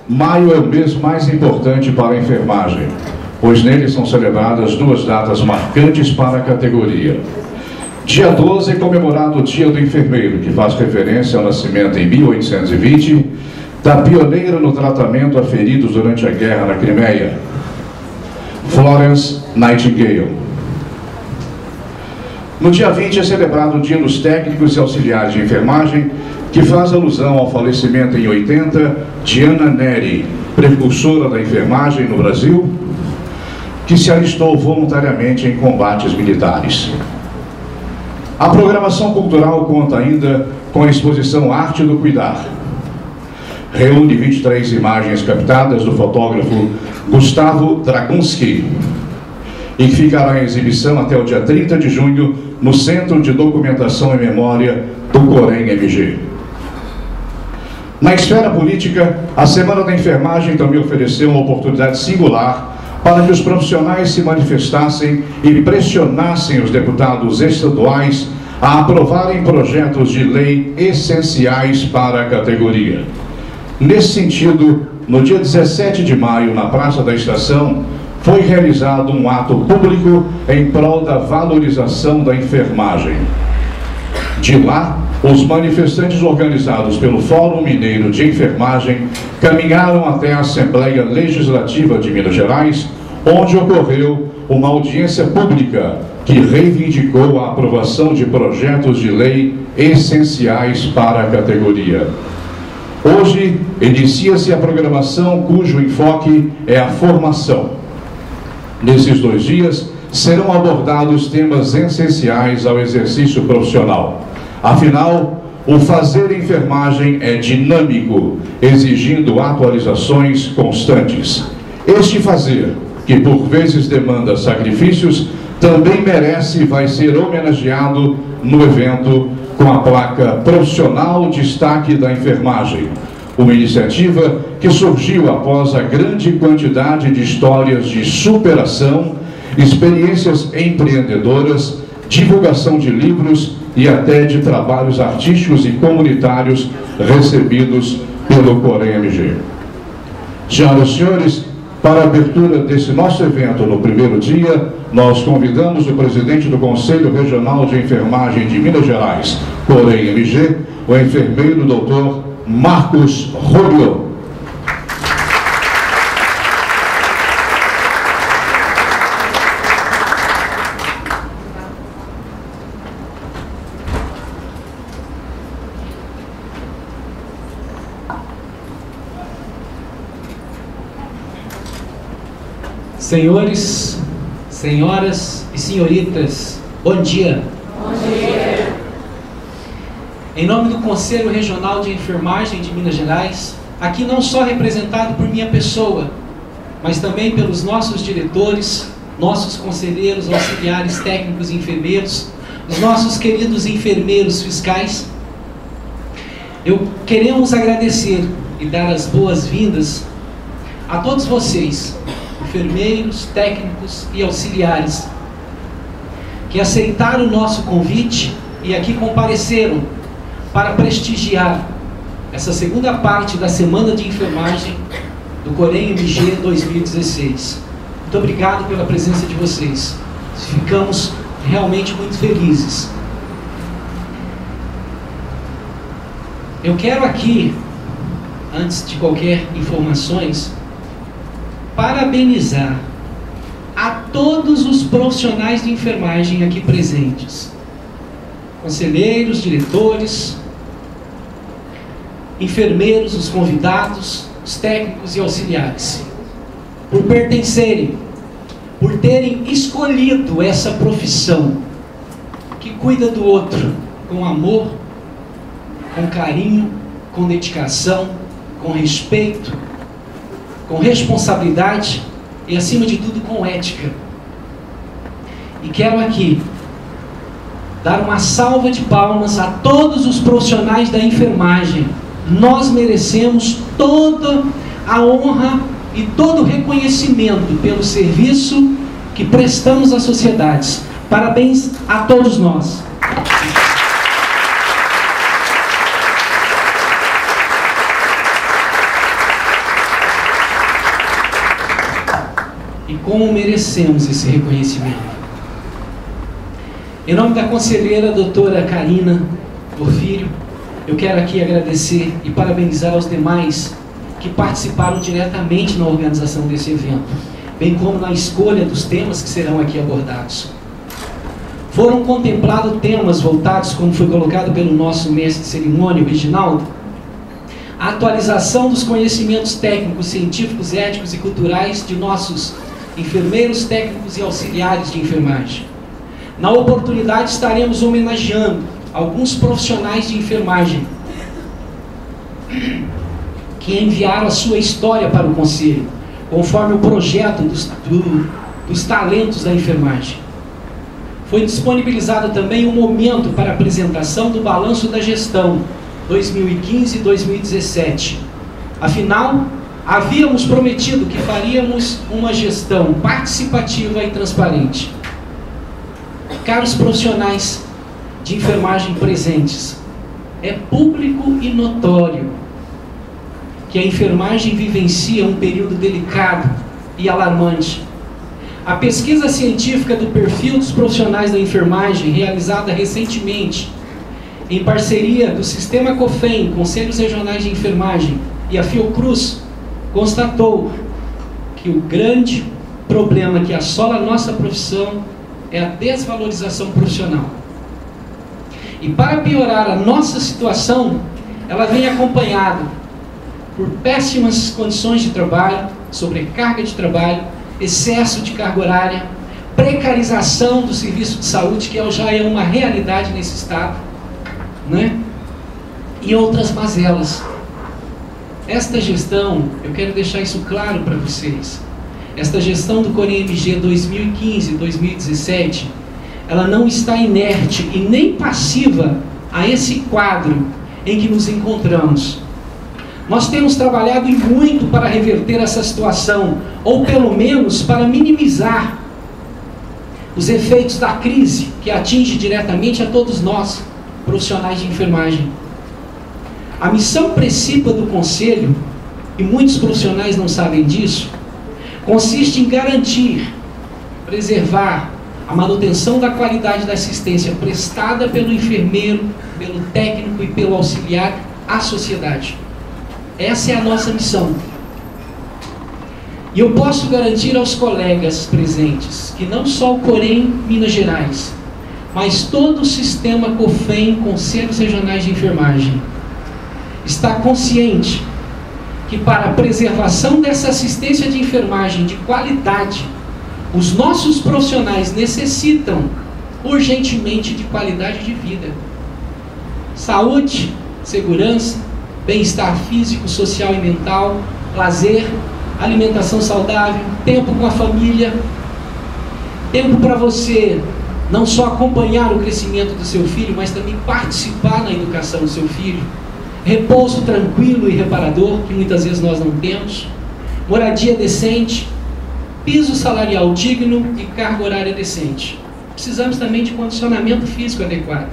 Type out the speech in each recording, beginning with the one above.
maio é o mês mais importante para a enfermagem, pois nele são celebradas duas datas marcantes para a categoria. Dia 12 é comemorado o Dia do Enfermeiro, que faz referência ao nascimento em 1820 da pioneira no tratamento a feridos durante a guerra na Crimeia, Florence Nightingale. No dia 20 é celebrado o Dia dos Técnicos e Auxiliares de Enfermagem, que faz alusão ao falecimento em 80 de Ana Neri, precursora da enfermagem no Brasil, que se alistou voluntariamente em combates militares. A programação cultural conta ainda com a exposição Arte do Cuidar. Reúne 23 imagens captadas do fotógrafo Gustavo Dragunski e que ficará em exibição até o dia 30 de junho no Centro de Documentação e Memória do Corém-MG. Na esfera política, a Semana da Enfermagem também ofereceu uma oportunidade singular para que os profissionais se manifestassem e pressionassem os deputados estaduais a aprovarem projetos de lei essenciais para a categoria. Nesse sentido, no dia 17 de maio, na Praça da Estação, foi realizado um ato público em prol da valorização da enfermagem. De lá, os manifestantes organizados pelo Fórum Mineiro de Enfermagem caminharam até a Assembleia Legislativa de Minas Gerais, onde ocorreu uma audiência pública que reivindicou a aprovação de projetos de lei essenciais para a categoria. Hoje, inicia-se a programação cujo enfoque é a formação. Nesses 2 dias, serão abordados temas essenciais ao exercício profissional. Afinal, o fazer enfermagem é dinâmico, exigindo atualizações constantes. Este fazer, que por vezes demanda sacrifícios, também merece e vai ser homenageado no evento com a placa Profissional Destaque da Enfermagem, uma iniciativa que surgiu após a grande quantidade de histórias de superação, experiências empreendedoras, divulgação de livros e até de trabalhos artísticos e comunitários recebidos pelo Corém-MG. Senhoras e senhores, para a abertura desse nosso evento no primeiro dia, nós convidamos o presidente do Conselho Regional de Enfermagem de Minas Gerais, Corém-MG, o enfermeiro Dr. Marcos Rubio. Senhores, senhoras e senhoritas, bom dia. Bom dia. Em nome do Conselho Regional de Enfermagem de Minas Gerais, aqui não só representado por minha pessoa, mas também pelos nossos diretores, nossos conselheiros, auxiliares técnicos e enfermeiros, os nossos queridos enfermeiros fiscais, queremos agradecer e dar as boas-vindas a todos vocês, enfermeiros, técnicos e auxiliares, que aceitaram o nosso convite e aqui compareceram para prestigiar essa segunda parte da Semana de Enfermagem do Corém-MG 2016. Muito obrigado pela presença de vocês. Ficamos realmente muito felizes. Eu quero aqui, antes de qualquer informações, parabenizar a todos os profissionais de enfermagem aqui presentes, conselheiros, diretores, enfermeiros, os convidados, os técnicos e auxiliares, por pertencerem, por terem escolhido essa profissão que cuida do outro com amor, com carinho, com dedicação, com respeito, com responsabilidade e, acima de tudo, com ética. E quero aqui dar uma salva de palmas a todos os profissionais da enfermagem. Nós merecemos toda a honra e todo o reconhecimento pelo serviço que prestamos às sociedades. Parabéns a todos nós. como merecemos esse reconhecimento. Em nome da conselheira doutora Karina Porfírio, eu quero aqui agradecer e parabenizar aos demais que participaram diretamente na organização desse evento, bem como na escolha dos temas que serão aqui abordados. Foram contemplados temas voltados, como foi colocado pelo nosso mestre de cerimônia, Reginaldo, a atualização dos conhecimentos técnicos, científicos, éticos e culturais de nossos enfermeiros, técnicos e auxiliares de enfermagem. Na oportunidade, estaremos homenageando alguns profissionais de enfermagem que enviaram a sua história para o Conselho, conforme o projeto dos talentos da enfermagem. Foi disponibilizado também um momento para apresentação do balanço da gestão 2015-2017. Afinal, havíamos prometido que faríamos uma gestão participativa e transparente. Caros profissionais de enfermagem presentes, é público e notório que a enfermagem vivencia um período delicado e alarmante. A pesquisa científica do perfil dos profissionais da enfermagem, realizada recentemente, em parceria do Sistema COFEM, Conselhos Regionais de Enfermagem, e a Fiocruz, constatou que o grande problema que assola a nossa profissão é a desvalorização profissional. E para piorar a nossa situação, ela vem acompanhada por péssimas condições de trabalho, sobrecarga de trabalho, excesso de carga horária, precarização do serviço de saúde, que já é uma realidade nesse estado, né? E outras mazelas. Esta gestão, eu quero deixar isso claro para vocês, esta gestão do CONEMG 2015-2017, ela não está inerte e nem passiva a esse quadro em que nos encontramos. Nós temos trabalhado muito para reverter essa situação, ou pelo menos para minimizar os efeitos da crise que atinge diretamente a todos nós, profissionais de enfermagem. A missão principal do Conselho, e muitos profissionais não sabem disso, consiste em garantir, preservar a manutenção da qualidade da assistência prestada pelo enfermeiro, pelo técnico e pelo auxiliar à sociedade. Essa é a nossa missão. E eu posso garantir aos colegas presentes que não só o COREM Minas Gerais, mas todo o sistema COFEM, Conselhos Regionais de Enfermagem, está consciente que para a preservação dessa assistência de enfermagem de qualidade, os nossos profissionais necessitam urgentemente de qualidade de vida. Saúde, segurança, bem-estar físico, social e mental, lazer, alimentação saudável, tempo com a família, tempo para você não só acompanhar o crescimento do seu filho, mas também participar na educação do seu filho, repouso tranquilo e reparador, que muitas vezes nós não temos, moradia decente, piso salarial digno e carga horária decente. Precisamos também de condicionamento físico adequado,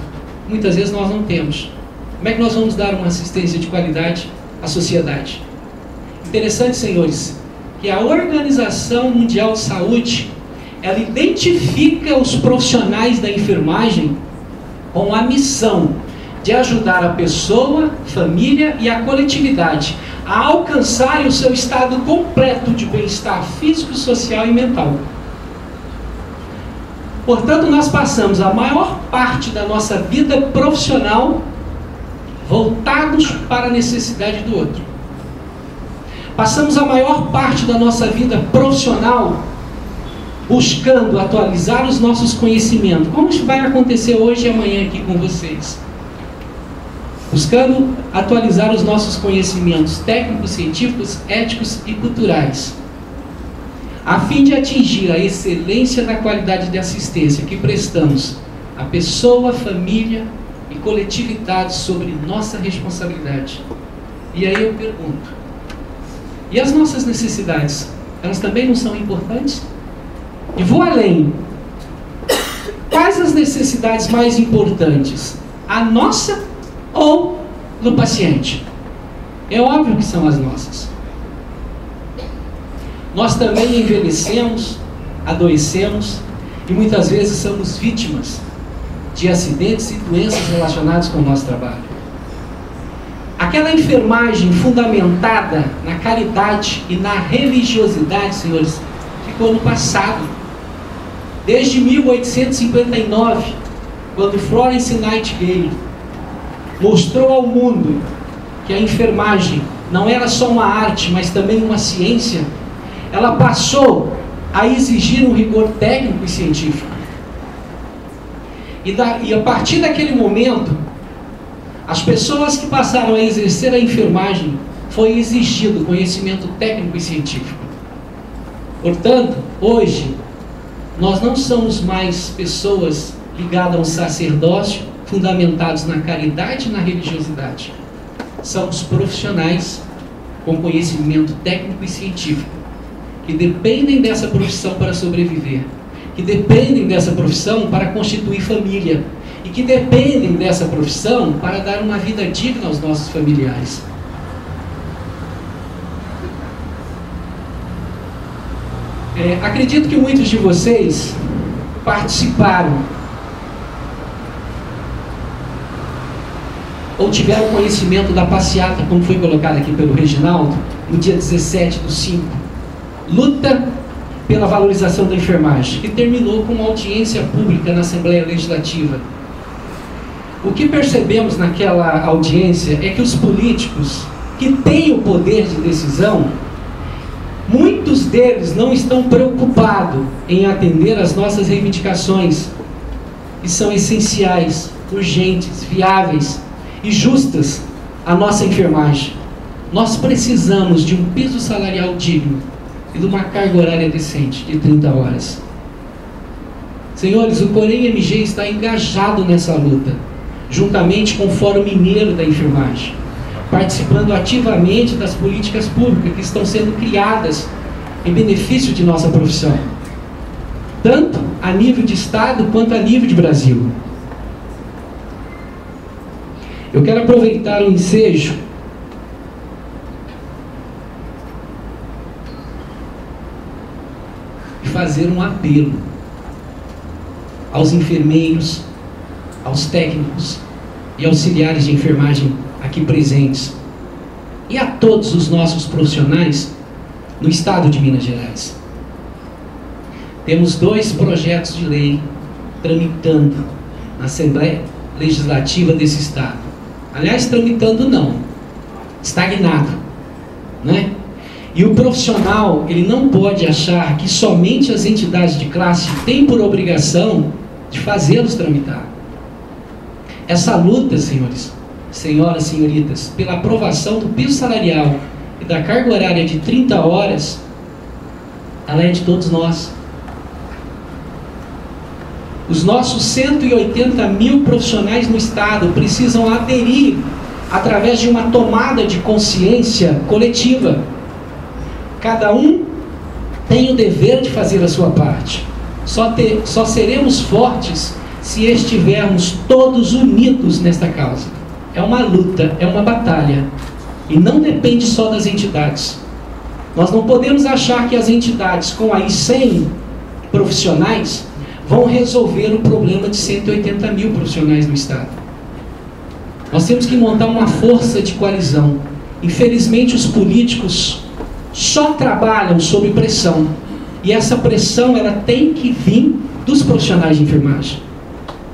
muitas vezes nós não temos. Como é que nós vamos dar uma assistência de qualidade à sociedade? Interessante, senhores, que a Organização Mundial de Saúde, ela identifica os profissionais da enfermagem com a missão de ajudar a pessoa, família e a coletividade a alcançarem o seu estado completo de bem-estar físico, social e mental. Portanto, nós passamos a maior parte da nossa vida profissional voltados para a necessidade do outro. Passamos a maior parte da nossa vida profissional buscando atualizar os nossos conhecimentos, como isso vai acontecer hoje e amanhã aqui com vocês. Buscando atualizar os nossos conhecimentos técnicos, científicos, éticos e culturais, a fim de atingir a excelência da qualidade de assistência que prestamos à pessoa, família e coletividade sobre nossa responsabilidade. E aí eu pergunto, e as nossas necessidades, elas também não são importantes? E vou além. Quais as necessidades mais importantes? A nossa ou do paciente? É óbvio que são as nossas. Nós também envelhecemos, adoecemos e muitas vezes somos vítimas de acidentes e doenças relacionadas com o nosso trabalho. Aquela enfermagem fundamentada na caridade e na religiosidade, senhores, ficou no passado. Desde 1859, quando Florence Nightingale mostrou ao mundo que a enfermagem não era só uma arte, mas também uma ciência, ela passou a exigir um rigor técnico e científico. E a partir daquele momento, as pessoas que passaram a exercer a enfermagem, foi exigido conhecimento técnico e científico. Portanto, hoje, nós não somos mais pessoas ligadas a um sacerdócio, fundamentados na caridade e na religiosidade. Somos profissionais com conhecimento técnico e científico, que dependem dessa profissão para sobreviver, que dependem dessa profissão para constituir família, e que dependem dessa profissão para dar uma vida digna aos nossos familiares. Acredito que muitos de vocês participaram ou tiveram conhecimento da passeata, como foi colocado aqui pelo Reginaldo, no dia 17/5, luta pela valorização da enfermagem, que terminou com uma audiência pública na Assembleia Legislativa. O que percebemos naquela audiência é que os políticos que têm o poder de decisão, muitos deles não estão preocupados em atender às nossas reivindicações, que são essenciais, urgentes, viáveis e justas à nossa enfermagem. Nós precisamos de um piso salarial digno e de uma carga horária decente de 30 horas. Senhores, o Corém-MG está engajado nessa luta, juntamente com o Fórum Mineiro da Enfermagem, participando ativamente das políticas públicas que estão sendo criadas em benefício de nossa profissão, tanto a nível de Estado quanto a nível de Brasil. Eu quero aproveitar o ensejo e fazer um apelo aos enfermeiros, aos técnicos e auxiliares de enfermagem aqui presentes e a todos os nossos profissionais no estado de Minas Gerais. Temos 2 projetos de lei tramitando na Assembleia Legislativa desse estado. Aliás, tramitando não, estagnado, né? E o profissional, ele não pode achar que somente as entidades de classe têm por obrigação de fazê-los tramitar. Essa luta, senhores, senhoras, senhoritas, pela aprovação do piso salarial e da carga horária de 30 horas, ela é de todos nós. Os nossos 180 mil profissionais no estado precisam aderir através de uma tomada de consciência coletiva. Cada um tem o dever de fazer a sua parte. Só seremos fortes se estivermos todos unidos nesta causa. É uma luta, é uma batalha, e não depende só das entidades. Nós não podemos achar que as entidades com aí 100 profissionais vão resolver o problema de 180 mil profissionais no estado. Nós temos que montar uma força de coalizão. Infelizmente, os políticos só trabalham sob pressão, e essa pressão ela tem que vir dos profissionais de enfermagem.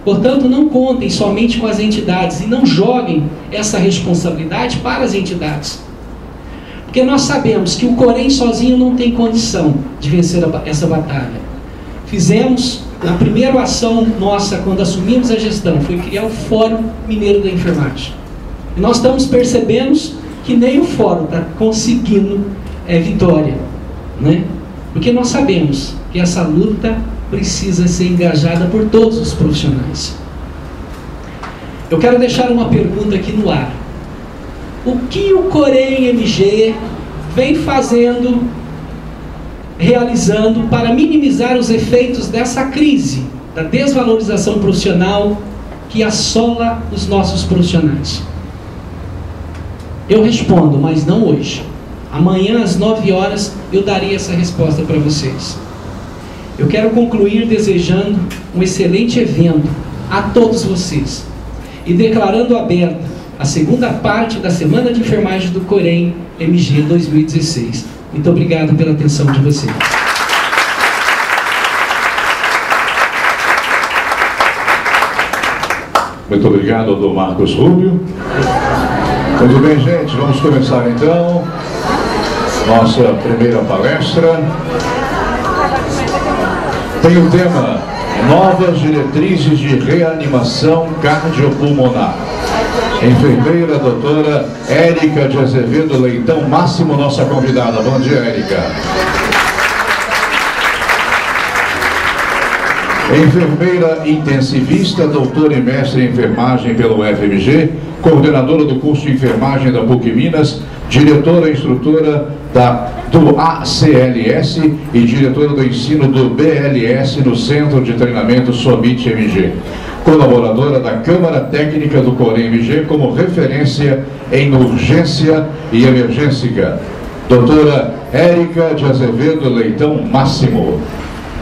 Portanto, não contem somente com as entidades e não joguem essa responsabilidade para as entidades, porque nós sabemos que o Corém sozinho não tem condição de vencer essa batalha. Fizemos, a primeira ação nossa quando assumimos a gestão foi criar o Fórum Mineiro da Enfermagem, e nós estamos percebendo que nem o Fórum está conseguindo vitória, né? Porque nós sabemos que essa luta precisa ser engajada por todos os profissionais. Eu quero deixar uma pergunta aqui no ar. O que o Corém-MG vem fazendo, realizando para minimizar os efeitos dessa crise, da desvalorização profissional que assola os nossos profissionais? Eu respondo, mas não hoje. Amanhã às 9 horas eu darei essa resposta para vocês. Eu quero concluir desejando um excelente evento a todos vocês e declarando aberta a segunda parte da Semana de Enfermagem do Corém MG 2016. Muito obrigado pela atenção de vocês. Muito obrigado, Dr. Marcos Rubio. Muito bem, gente, vamos começar então nossa primeira palestra. Tem o tema Novas Diretrizes de Reanimação Cardiopulmonar. Enfermeira doutora Érica de Azevedo Leitão Máximo, nossa convidada. Bom dia, Érica. Enfermeira intensivista, doutora e mestre em enfermagem pelo FMG, coordenadora do curso de enfermagem da PUC Minas, diretora e instrutora do ACLS e diretora do ensino do BLS no Centro de Treinamento Somit MG. Colaboradora da Câmara Técnica do Corém MG como referência em urgência e emergência. Doutora Érica de Azevedo Leitão Máximo.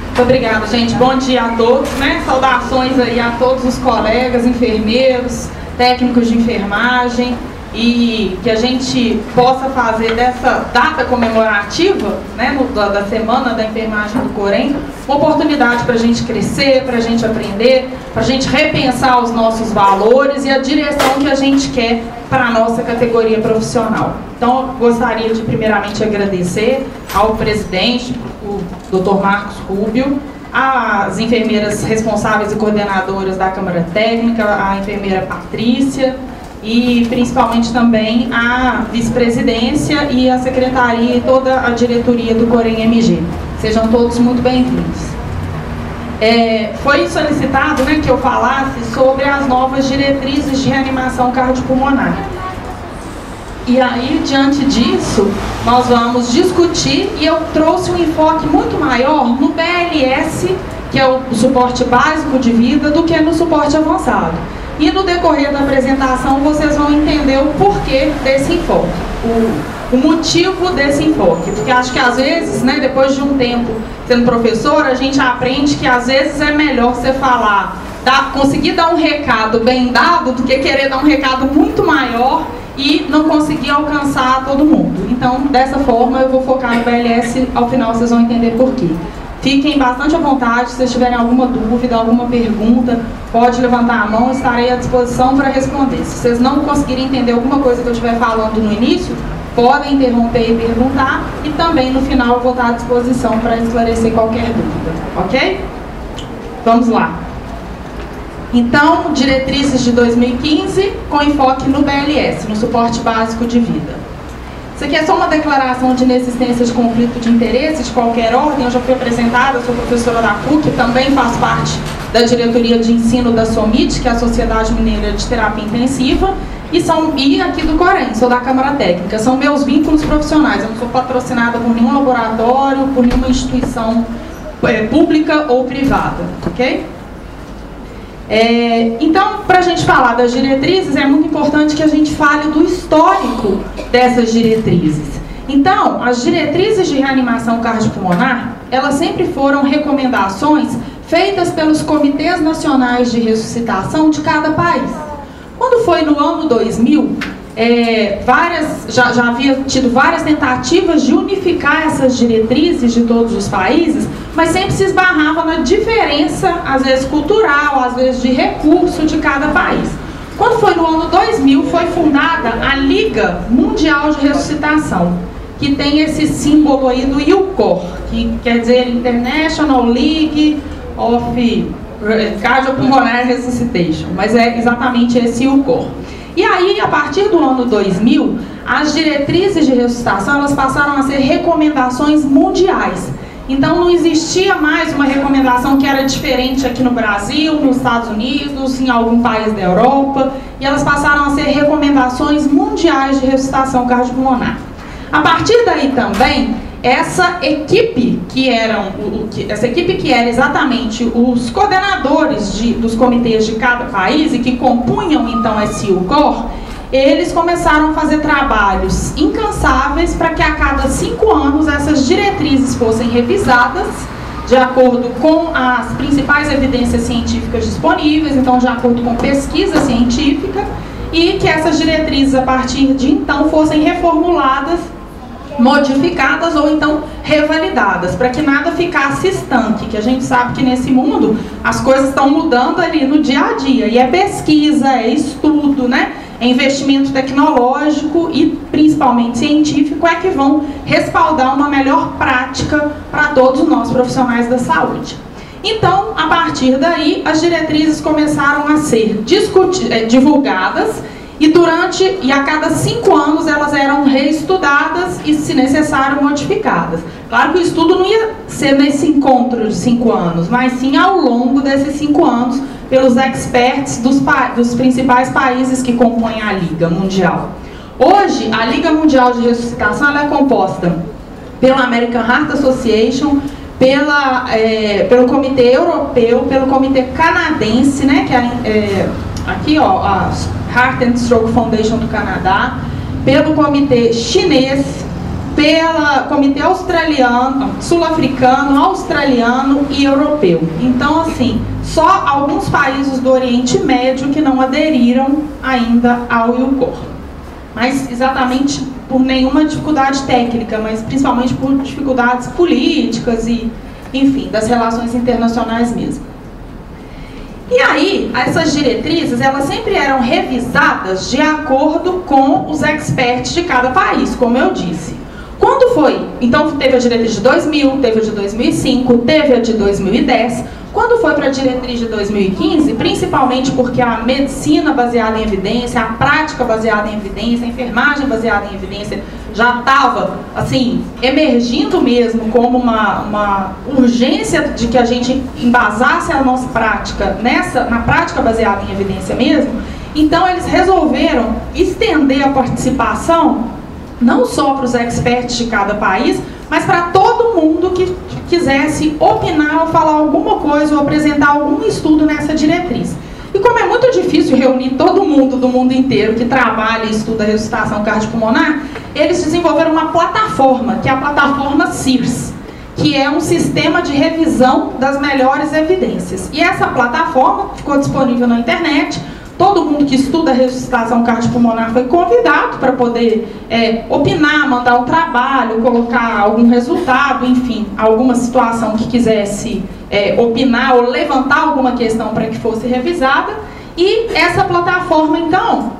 Muito obrigada, gente. Bom dia a todos, né? Saudações aí a todos os colegas, enfermeiros, técnicos de enfermagem, e que a gente possa fazer dessa data comemorativa, né, da Semana da Enfermagem do Corém, uma oportunidade para a gente crescer, para a gente aprender, para a gente repensar os nossos valores e a direção que a gente quer para a nossa categoria profissional. Então, gostaria de primeiramente agradecer ao presidente, o Dr. Marcos Rubio, às enfermeiras responsáveis e coordenadoras da Câmara Técnica, a enfermeira Patrícia, e principalmente também a vice-presidência e a secretaria e toda a diretoria do Corém MG. Sejam todos muito bem-vindos. Foi solicitado, né, que eu falasse sobre as novas diretrizes de reanimação cardiopulmonar. E aí, diante disso, nós vamos discutir, e eu trouxe um enfoque muito maior no BLS, que é o suporte básico de vida, do que no suporte avançado. E no decorrer da apresentação vocês vão entender o porquê desse enfoque, o motivo desse enfoque. Porque acho que às vezes, né, depois de um tempo sendo professor, a gente aprende que às vezes é melhor você falar, conseguir dar um recado bem dado, do que querer dar um recado muito maior e não conseguir alcançar todo mundo. Então, dessa forma, eu vou focar no BLS, ao final vocês vão entender por quê. Fiquem bastante à vontade, se vocês tiverem alguma dúvida, alguma pergunta, pode levantar a mão, estarei à disposição para responder. Se vocês não conseguirem entender alguma coisa que eu estiver falando no início, podem interromper e perguntar, e também no final eu vou estar à disposição para esclarecer qualquer dúvida, ok? Vamos lá. Então, diretrizes de 2015 com enfoque no BLS, no suporte básico de vida. Isso aqui é só uma declaração de inexistência de conflito de interesse de qualquer ordem. Eu já fui apresentada, sou professora da PUC, também faço parte da diretoria de ensino da SOMIT, que é a Sociedade Mineira de Terapia Intensiva, e aqui do Corém, sou da Câmara Técnica. São meus vínculos profissionais, eu não sou patrocinada por nenhum laboratório, por nenhuma instituição pública ou privada, ok? Então, para a gente falar das diretrizes, é muito importante que a gente fale do histórico dessas diretrizes. Então, as diretrizes de reanimação cardiopulmonar, elas sempre foram recomendações feitas pelos comitês nacionais de ressuscitação de cada país. Quando foi no ano 2000, já havia tido várias tentativas de unificar essas diretrizes de todos os países, mas sempre se esbarrava na diferença, às vezes cultural, às vezes de recurso de cada país. Quando foi no ano 2000, foi fundada a Liga Mundial de Ressuscitação, que tem esse símbolo aí do IUCOR, que quer dizer International League of Cardiopulmonary Resuscitation, mas é exatamente esse IUCOR. E aí, a partir do ano 2000, as diretrizes de ressuscitação, elas passaram a ser recomendações mundiais. Então, não existia mais uma recomendação que era diferente aqui no Brasil, nos Estados Unidos, em algum país da Europa, e elas passaram a ser recomendações mundiais de ressuscitação cardiopulmonar. A partir daí também, essa equipe que era exatamente os coordenadores dos comitês de cada país e que compunham então esse IUCOR, eles começaram a fazer trabalhos incansáveis para que a cada 5 anos essas diretrizes fossem revisadas, de acordo com as principais evidências científicas disponíveis, então de acordo com pesquisa científica, e que essas diretrizes, a partir de então, fossem reformuladas, modificadas ou então revalidadas, para que nada ficasse estanque, que a gente sabe que nesse mundo as coisas estão mudando ali no dia a dia, e é pesquisa, é estudo, né? É investimento tecnológico e principalmente científico é que vão respaldar uma melhor prática para todos nós profissionais da saúde. Então, a partir daí, as diretrizes começaram a ser divulgadas e a cada 5 anos elas eram reestudadas e, se necessário, modificadas. Claro que o estudo não ia ser nesse encontro de 5 anos, mas sim ao longo desses 5 anos, pelos experts dos principais países que compõem a Liga Mundial. Hoje, a Liga Mundial de Ressuscitação ela é composta pela American Heart Association, pelo Comitê Europeu, pelo Comitê Canadense, né, que aqui, ó, a Heart and Stroke Foundation do Canadá, pelo Comitê Chinês, pelo Comitê Australiano, Sul-Africano, Australiano e Europeu. Então, assim, só alguns países do Oriente Médio que não aderiram ainda ao IUCOR. Mas exatamente por nenhuma dificuldade técnica, mas principalmente por dificuldades políticas e, enfim, das relações internacionais mesmo. E aí, essas diretrizes, elas sempre eram revisadas de acordo com os experts de cada país, como eu disse. Quando foi? Então, teve a diretriz de 2000, teve a de 2005, teve a de 2010. Quando foi para a diretriz de 2015, principalmente porque a medicina baseada em evidência, a prática baseada em evidência, a enfermagem baseada em evidência já estava, assim, emergindo mesmo como uma urgência de que a gente embasasse a nossa prática na prática baseada em evidência mesmo, então eles resolveram estender a participação não só para os experts de cada país, mas para todo mundo que quisesse opinar ou falar alguma coisa ou apresentar algum estudo nessa diretriz. E como é muito difícil reunir todo mundo do mundo inteiro que trabalha e estuda ressuscitação cardiopulmonar, eles desenvolveram uma plataforma, que é a plataforma CIRS, que é um sistema de revisão das melhores evidências. E essa plataforma ficou disponível na internet. Todo mundo que estuda ressuscitação cardiopulmonar foi convidado para poder opinar, mandar um trabalho, colocar algum resultado, enfim, alguma situação que quisesse opinar ou levantar alguma questão para que fosse revisada. E essa plataforma, então,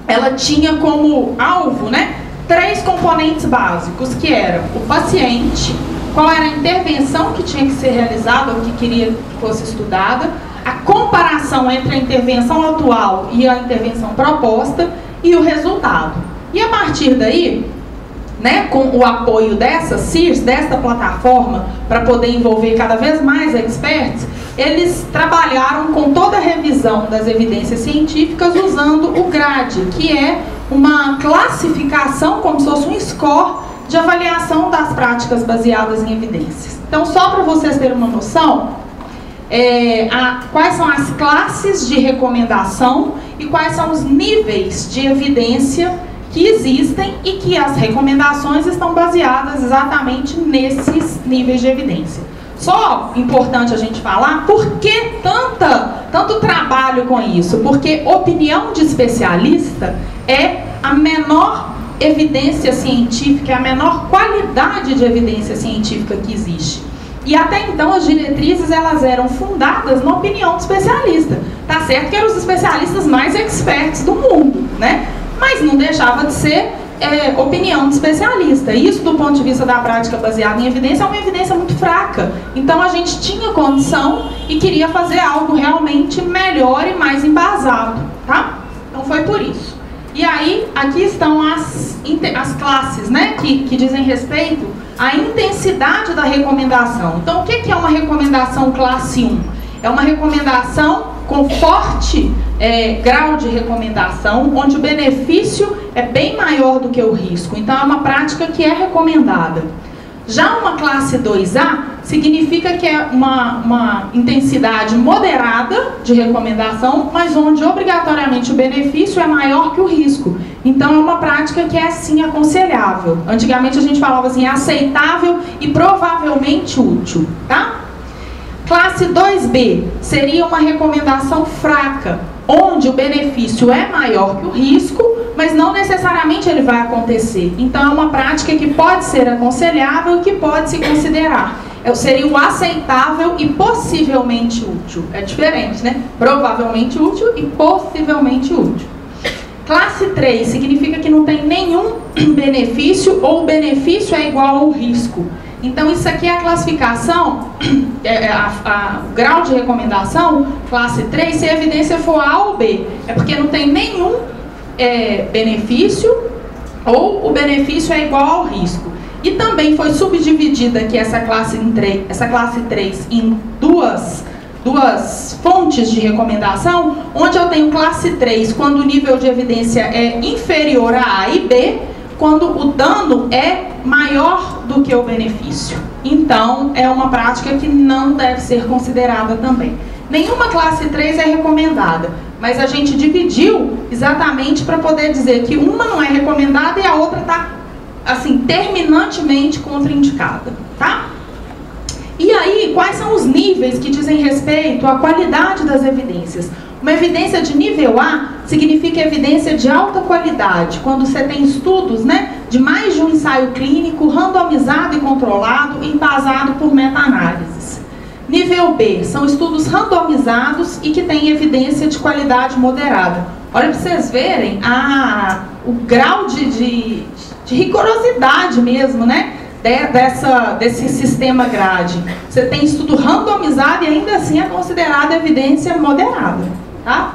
ela tinha como alvo, né, 3 componentes básicos, que eram o paciente, qual era a intervenção que tinha que ser realizada ou que queria que fosse estudada, a comparação entre a intervenção atual e a intervenção proposta e o resultado. E a partir daí, né, com o apoio dessa CIRS, desta plataforma, para poder envolver cada vez mais experts, eles trabalharam com toda a revisão das evidências científicas usando o GRADE, que é uma classificação, como se fosse um score de avaliação das práticas baseadas em evidências. Então, só para vocês terem uma noção, quais são as classes de recomendação e quais são os níveis de evidência que existem e que as recomendações estão baseadas exatamente nesses níveis de evidência. Só importante a gente falar por que tanto trabalho com isso, porque opinião de especialista é a menor evidência científica, é a menor qualidade de evidência científica que existe. E até então as diretrizes elas eram fundadas na opinião do especialista. Tá certo que eram os especialistas mais experts do mundo, né? Mas não deixava de ser opinião de especialista. Isso, do ponto de vista da prática baseada em evidência, é uma evidência muito fraca. Então a gente tinha condição e queria fazer algo realmente melhor e mais embasado, tá? Então foi por isso. E aí, aqui estão as classes, né, que dizem respeito à intensidade da recomendação. Então, o que é uma recomendação classe 1? É uma recomendação com forte grau de recomendação, onde o benefício é bem maior do que o risco. Então, é uma prática que é recomendada. Já uma classe 2A significa que é uma intensidade moderada de recomendação, mas onde obrigatoriamente o benefício é maior que o risco. Então é uma prática que é sim aconselhável. Antigamente a gente falava assim, aceitável e provavelmente útil, tá? Classe 2B seria uma recomendação fraca, onde o benefício é maior que o risco, mas não necessariamente ele vai acontecer. Então é uma prática que pode ser aconselhável e que pode se considerar. Seria o aceitável e possivelmente útil. É diferente, né? Provavelmente útil e possivelmente útil. Classe 3 significa que não tem nenhum benefício ou o benefício é igual ao risco. Então isso aqui é a classificação, o grau de recomendação, classe 3, se a evidência for A ou B. É porque não tem nenhum benefício ou o benefício é igual ao risco. E também foi subdividida aqui essa classe 3 em duas fontes de recomendação, onde eu tenho classe 3 quando o nível de evidência é inferior a A e B, quando o dano é maior do que o benefício. Então, é uma prática que não deve ser considerada também. Nenhuma classe 3 é recomendada, mas a gente dividiu exatamente para poder dizer que uma não é recomendada e a outra está, assim, terminantemente contraindicada, tá? E aí, quais são os níveis que dizem respeito à qualidade das evidências? Uma evidência de nível A significa evidência de alta qualidade, quando você tem estudos, né, de mais de um ensaio clínico, randomizado e controlado, embasado por meta-análises. Nível B são estudos randomizados e que têm evidência de qualidade moderada. Olha para vocês verem o grau de rigorosidade mesmo, né? Desse sistema grade. Você tem estudo randomizado e ainda assim é considerada evidência moderada, tá?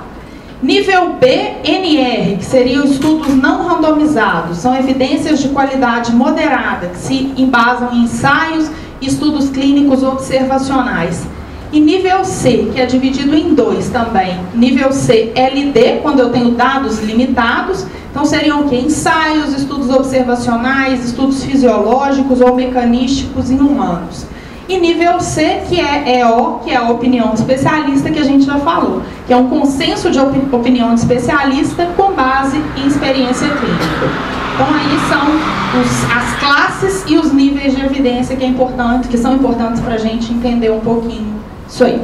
Nível B, NR, que seriam estudos não randomizados, são evidências de qualidade moderada, que se embasam em ensaios e estudos clínicos observacionais. E nível C, que é dividido em dois também. Nível C, LD, quando eu tenho dados limitados. Então seriam o quê? Ensaios, estudos observacionais, estudos fisiológicos ou mecanísticos em humanos. E nível C, que é EO, que é a opinião de especialista, que a gente já falou, que é um consenso de opinião de especialista com base em experiência clínica. Então aí são as classes e os níveis de evidência que são importantes para a gente entender um pouquinho isso aí.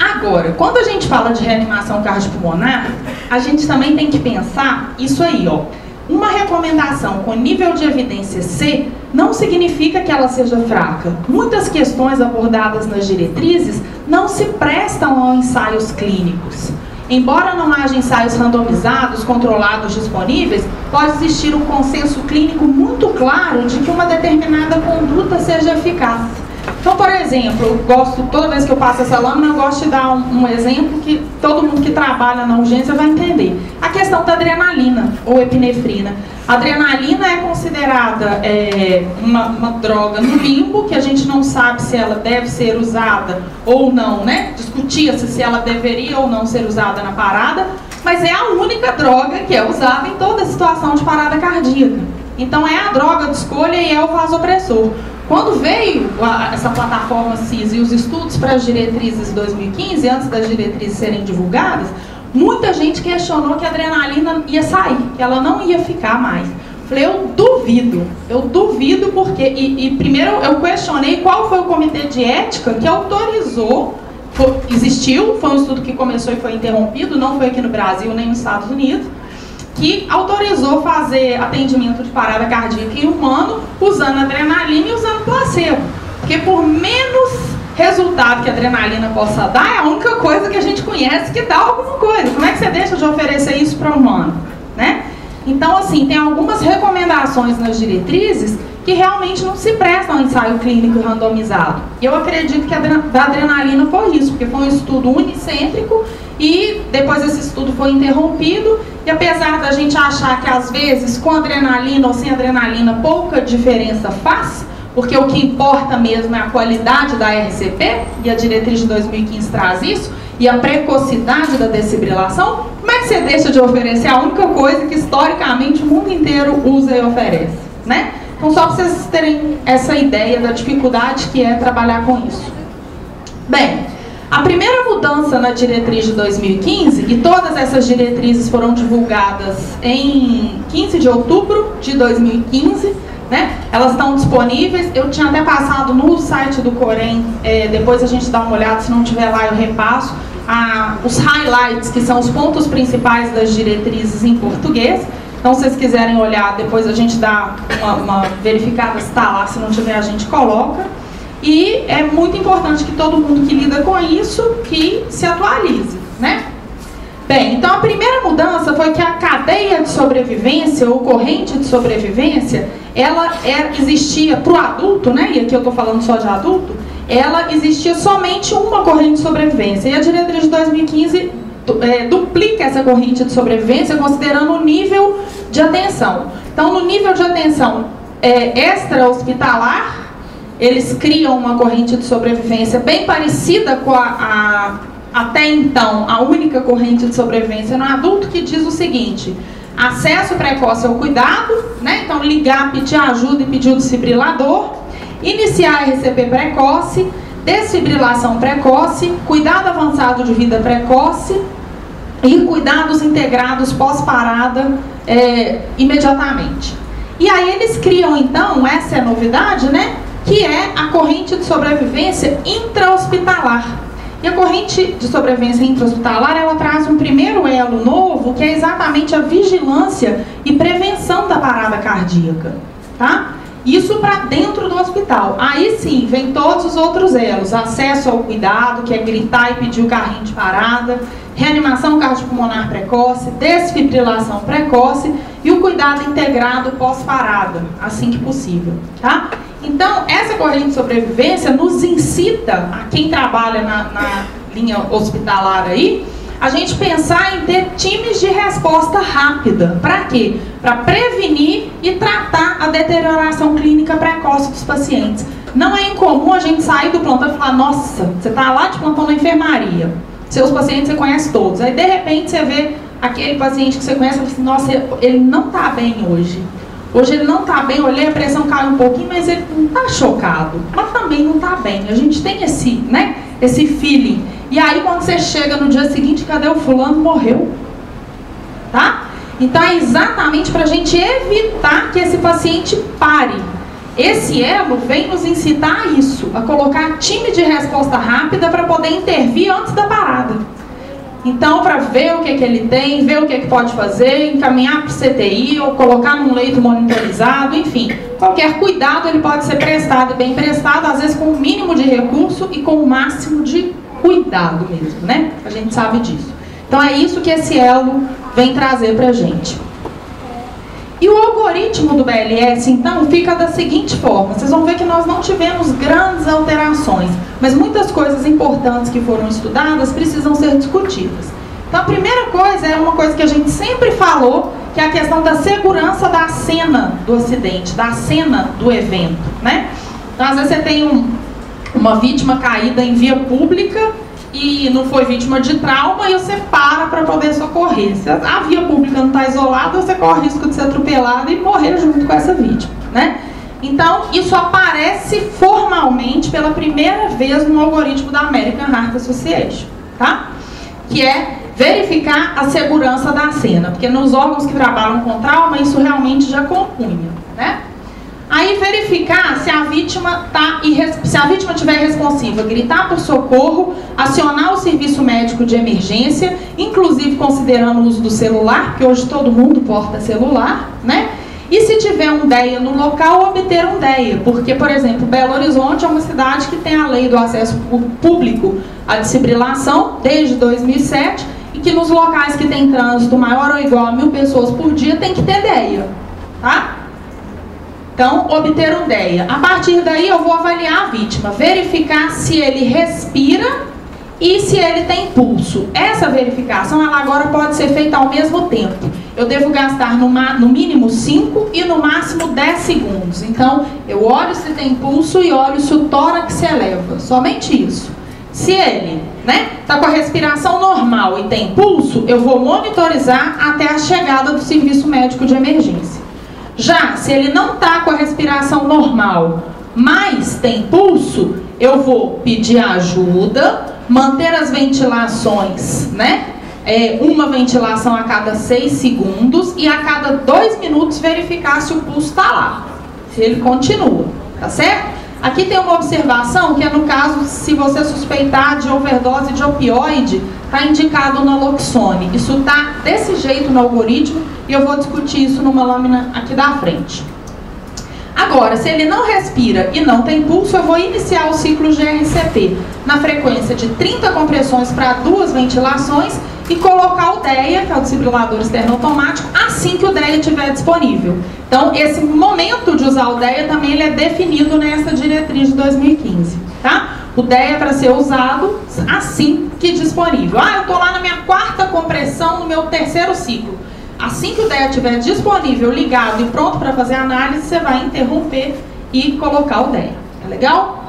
Agora, quando a gente fala de reanimação cardiopulmonar, a gente também tem que pensar isso aí, ó. Uma recomendação com nível de evidência C não significa que ela seja fraca. Muitas questões abordadas nas diretrizes não se prestam a ensaios clínicos. Embora não haja ensaios randomizados, controlados, disponíveis, pode existir um consenso clínico muito claro de que uma determinada conduta seja eficaz. Então, por exemplo, eu gosto, toda vez que eu passo essa lâmina, eu gosto de dar um exemplo que todo mundo que trabalha na urgência vai entender. A questão da adrenalina ou epinefrina. A adrenalina é considerada uma droga no limbo, que a gente não sabe se ela deve ser usada ou não, né? Discutia-se se ela deveria ou não ser usada na parada, mas é a única droga que é usada em toda situação de parada cardíaca. Então, é a droga de escolha e é o vasopressor. Quando veio essa plataforma CIS e os estudos para as diretrizes de 2015, antes das diretrizes serem divulgadas, muita gente questionou que a adrenalina ia sair, que ela não ia ficar mais. Falei, eu duvido porque... E primeiro eu questionei qual foi o comitê de ética que autorizou, existiu, foi um estudo que começou e foi interrompido, não foi aqui no Brasil nem nos Estados Unidos, que autorizou fazer atendimento de parada cardíaca em humano usando adrenalina e usando placebo. Porque por menos resultado que a adrenalina possa dar, é a única coisa que a gente conhece que dá alguma coisa. Como é que você deixa de oferecer isso para o humano? Né? Então, assim, tem algumas recomendações nas diretrizes que realmente não se prestam a ensaio clínico randomizado. E eu acredito que a da adrenalina foi isso, porque foi um estudo unicêntrico e depois esse estudo foi interrompido. E apesar da gente achar que às vezes com adrenalina ou sem adrenalina pouca diferença faz, porque o que importa mesmo é a qualidade da RCP, e a diretriz de 2015 traz isso, e a precocidade da desfibrilação, como é que você deixa de oferecer a única coisa que historicamente o mundo inteiro usa e oferece, né? Então só para vocês terem essa ideia da dificuldade que é trabalhar com isso. Bem, a primeira mudança na diretriz de 2015, e todas essas diretrizes foram divulgadas em 15 de outubro de 2015, né? Elas estão disponíveis, eu tinha até passado no site do Corém, depois a gente dá uma olhada, se não tiver lá eu repasso, os highlights, que são os pontos principais das diretrizes em português. Então, se vocês quiserem olhar, depois a gente dá uma verificada se está lá, se não tiver a gente coloca. E é muito importante que todo mundo que lida com isso, que se atualize, né? Bem, então a primeira mudança foi que a cadeia de sobrevivência, ou corrente de sobrevivência, ela existia para o adulto, né? E aqui eu estou falando só de adulto, ela existia somente uma corrente de sobrevivência. E a diretriz de 2015 duplica essa corrente de sobrevivência considerando o nível de atenção. Então, no nível de atenção extra-hospitalar, eles criam uma corrente de sobrevivência bem parecida com até então, a única corrente de sobrevivência no adulto, que diz o seguinte: acesso precoce ao cuidado, né? Então, ligar, pedir ajuda e pedir o desfibrilador, iniciar RCP precoce, desfibrilação precoce, cuidado avançado de vida precoce e cuidados integrados pós-parada imediatamente. E aí eles criam, então, essa é a novidade, né? Que é a corrente de sobrevivência intra-hospitalar. E a corrente de sobrevivência intra-hospitalar, ela traz um primeiro elo novo, que é exatamente a vigilância e prevenção da parada cardíaca, tá? Isso para dentro do hospital. Aí sim, vem todos os outros elos. Acesso ao cuidado, que é gritar e pedir o carrinho de parada, reanimação cardiopulmonar precoce, desfibrilação precoce e o cuidado integrado pós-parada, assim que possível, tá? Então, essa corrente de sobrevivência nos incita, a quem trabalha na linha hospitalar aí, a gente pensar em ter times de resposta rápida. Para quê? Para prevenir e tratar a deterioração clínica precoce dos pacientes. Não é incomum a gente sair do plantão e falar: nossa, você está lá de plantão na enfermaria, seus pacientes você conhece todos. Aí, de repente, você vê aquele paciente que você conhece e fala assim: nossa, ele não está bem hoje. Hoje ele não está bem, olhei, a pressão caiu um pouquinho, mas ele não está chocado. Mas também não está bem. A gente tem esse feeling. E aí, quando você chega no dia seguinte, cadê o fulano? Morreu. Tá? Então, é exatamente para a gente evitar que esse paciente pare. Esse elo vem nos incitar a isso, a colocar time de resposta rápida para poder intervir antes da parada. Então, para ver o que ele tem, ver o que pode fazer, encaminhar para o CTI ou colocar num leito monitorizado, enfim. Qualquer cuidado ele pode ser prestado e bem prestado, às vezes com o mínimo de recurso e com o máximo de cuidado mesmo, né? A gente sabe disso. Então, é isso que esse elo vem trazer para a gente. E o algoritmo do BLS, então, fica da seguinte forma. Vocês vão ver que nós não tivemos grandes alterações, mas muitas coisas importantes que foram estudadas precisam ser discutidas. Então, a primeira coisa é uma coisa que a gente sempre falou, que é a questão da segurança da cena do acidente, da cena do evento, né? Então, às vezes você tem uma vítima caída em via pública e não foi vítima de trauma e você para poder socorrer. Se a via pública não está isolada, você corre o risco de ser atropelado e morrer junto com essa vítima, né? Então, isso aparece formalmente pela primeira vez no algoritmo da American Heart Association, tá? Que é verificar a segurança da cena, porque nos órgãos que trabalham com trauma, isso realmente já compunha, né? Aí verificar se a vítima estiver responsiva, gritar por socorro, acionar o serviço médico de emergência, inclusive considerando o uso do celular, porque hoje todo mundo porta celular, né? E se tiver um DEA no local, obter um DEA, porque, por exemplo, Belo Horizonte é uma cidade que tem a lei do acesso público à desfibrilação desde 2007 e que nos locais que tem trânsito maior ou igual a 1000 pessoas por dia tem que ter DEA, tá? Então, obter um DEA. A partir daí, eu vou avaliar a vítima, verificar se ele respira e se ele tem pulso. Essa verificação, ela agora pode ser feita ao mesmo tempo. Eu devo gastar no mínimo 5 e no máximo 10 segundos. Então, eu olho se tem pulso e olho se o tórax se eleva. Somente isso. Se ele está com a respiração normal e tem pulso, eu vou monitorizar até a chegada do serviço médico de emergência. Já, se ele não está com a respiração normal, mas tem pulso, eu vou pedir ajuda, manter as ventilações, uma ventilação a cada 6 segundos e a cada 2 minutos verificar se o pulso está lá. se ele continua, tá certo? Aqui tem uma observação que é no caso, se você suspeitar de overdose de opioide, está indicado naloxone. Isso está desse jeito no algoritmo e eu vou discutir isso numa lâmina aqui da frente. Agora, se ele não respira e não tem pulso, eu vou iniciar o ciclo GRCP na frequência de 30 compressões para 2 ventilações e colocar o DEA, que é o desfibrilador externo automático, assim que o DEA estiver disponível. Então, esse momento de usar o DEA também ele é definido nessa diretriz de 2015, tá? O DEA é para ser usado assim que disponível. Ah, eu estou lá na minha 4ª compressão, no meu 3º ciclo. Assim que o DEA estiver disponível, ligado e pronto para fazer a análise, você vai interromper e colocar o DEA. É legal?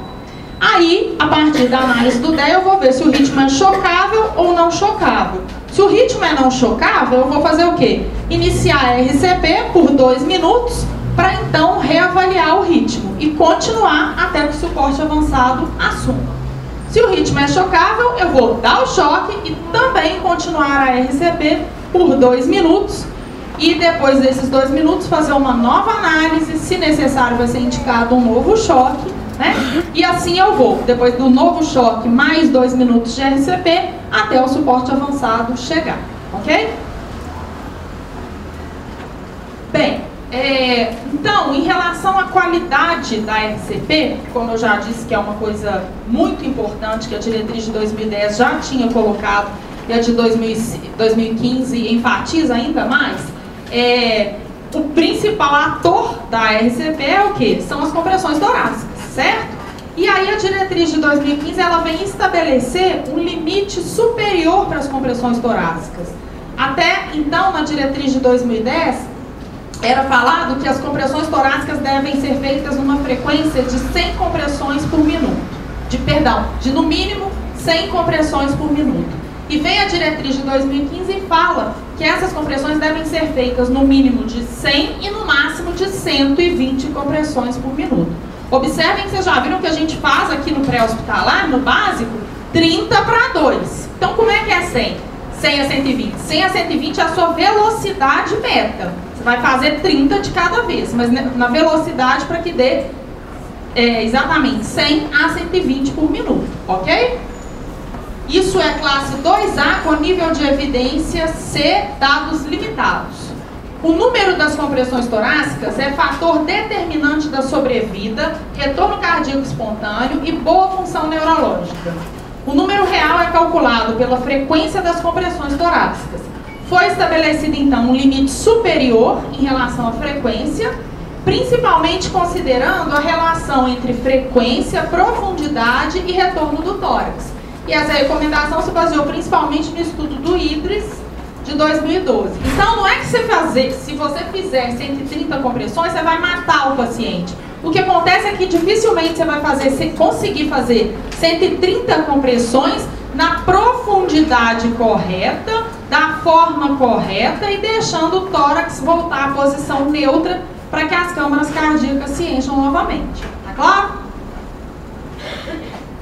Aí, a partir da análise do DEA, eu vou ver se o ritmo é chocável ou não chocável. Se o ritmo é não chocável, eu vou fazer o quê? Iniciar a RCP por 2 minutos, para então reavaliar o ritmo e continuar até que o suporte avançado assuma. Se o ritmo é chocável, eu vou dar o choque e também continuar a RCP por 2 minutos e depois desses 2 minutos fazer uma nova análise, se necessário vai ser indicado um novo choque, né? E assim eu vou, depois do novo choque mais 2 minutos de RCP até o suporte avançado chegar, ok? Bem, então, em relação à qualidade da RCP, como eu já disse que é uma coisa muito importante, que a diretriz de 2010 já tinha colocado, e a de 2015 enfatiza ainda mais, o principal ator da RCP é o quê? São as compressões torácicas, certo? E aí a diretriz de 2015, ela vem estabelecer um limite superior para as compressões torácicas. Até então, na diretriz de 2010, era falado que as compressões torácicas devem ser feitas numa frequência de 100 compressões por minuto. De no mínimo 100 compressões por minuto. E vem a diretriz de 2015 e fala que essas compressões devem ser feitas no mínimo de 100 e no máximo de 120 compressões por minuto. Observem que vocês já viram que a gente faz aqui no pré-hospitalar, no básico, 30 para 2. Então como é que é 100? 100 a 120. 100 a 120 é a sua velocidade meta. Você vai fazer 30 de cada vez, mas na velocidade para que dê exatamente 100 a 120 por minuto, ok? Isso é classe 2A com nível de evidência C, dados limitados. O número das compressões torácicas é fator determinante da sobrevida, retorno cardíaco espontâneo e boa função neurológica. O número real é calculado pela frequência das compressões torácicas. Foi estabelecido, então, um limite superior em relação à frequência, principalmente considerando a relação entre frequência, profundidade e retorno do tórax. E essa recomendação se baseou principalmente no estudo do IDRIS de 2012. Então, não é que se você fizer 130 compressões, você vai matar o paciente. O que acontece é que dificilmente você vai conseguir fazer 130 compressões na profundidade correta, da forma correta e deixando o tórax voltar à posição neutra para que as câmaras cardíacas se encham novamente. Tá claro?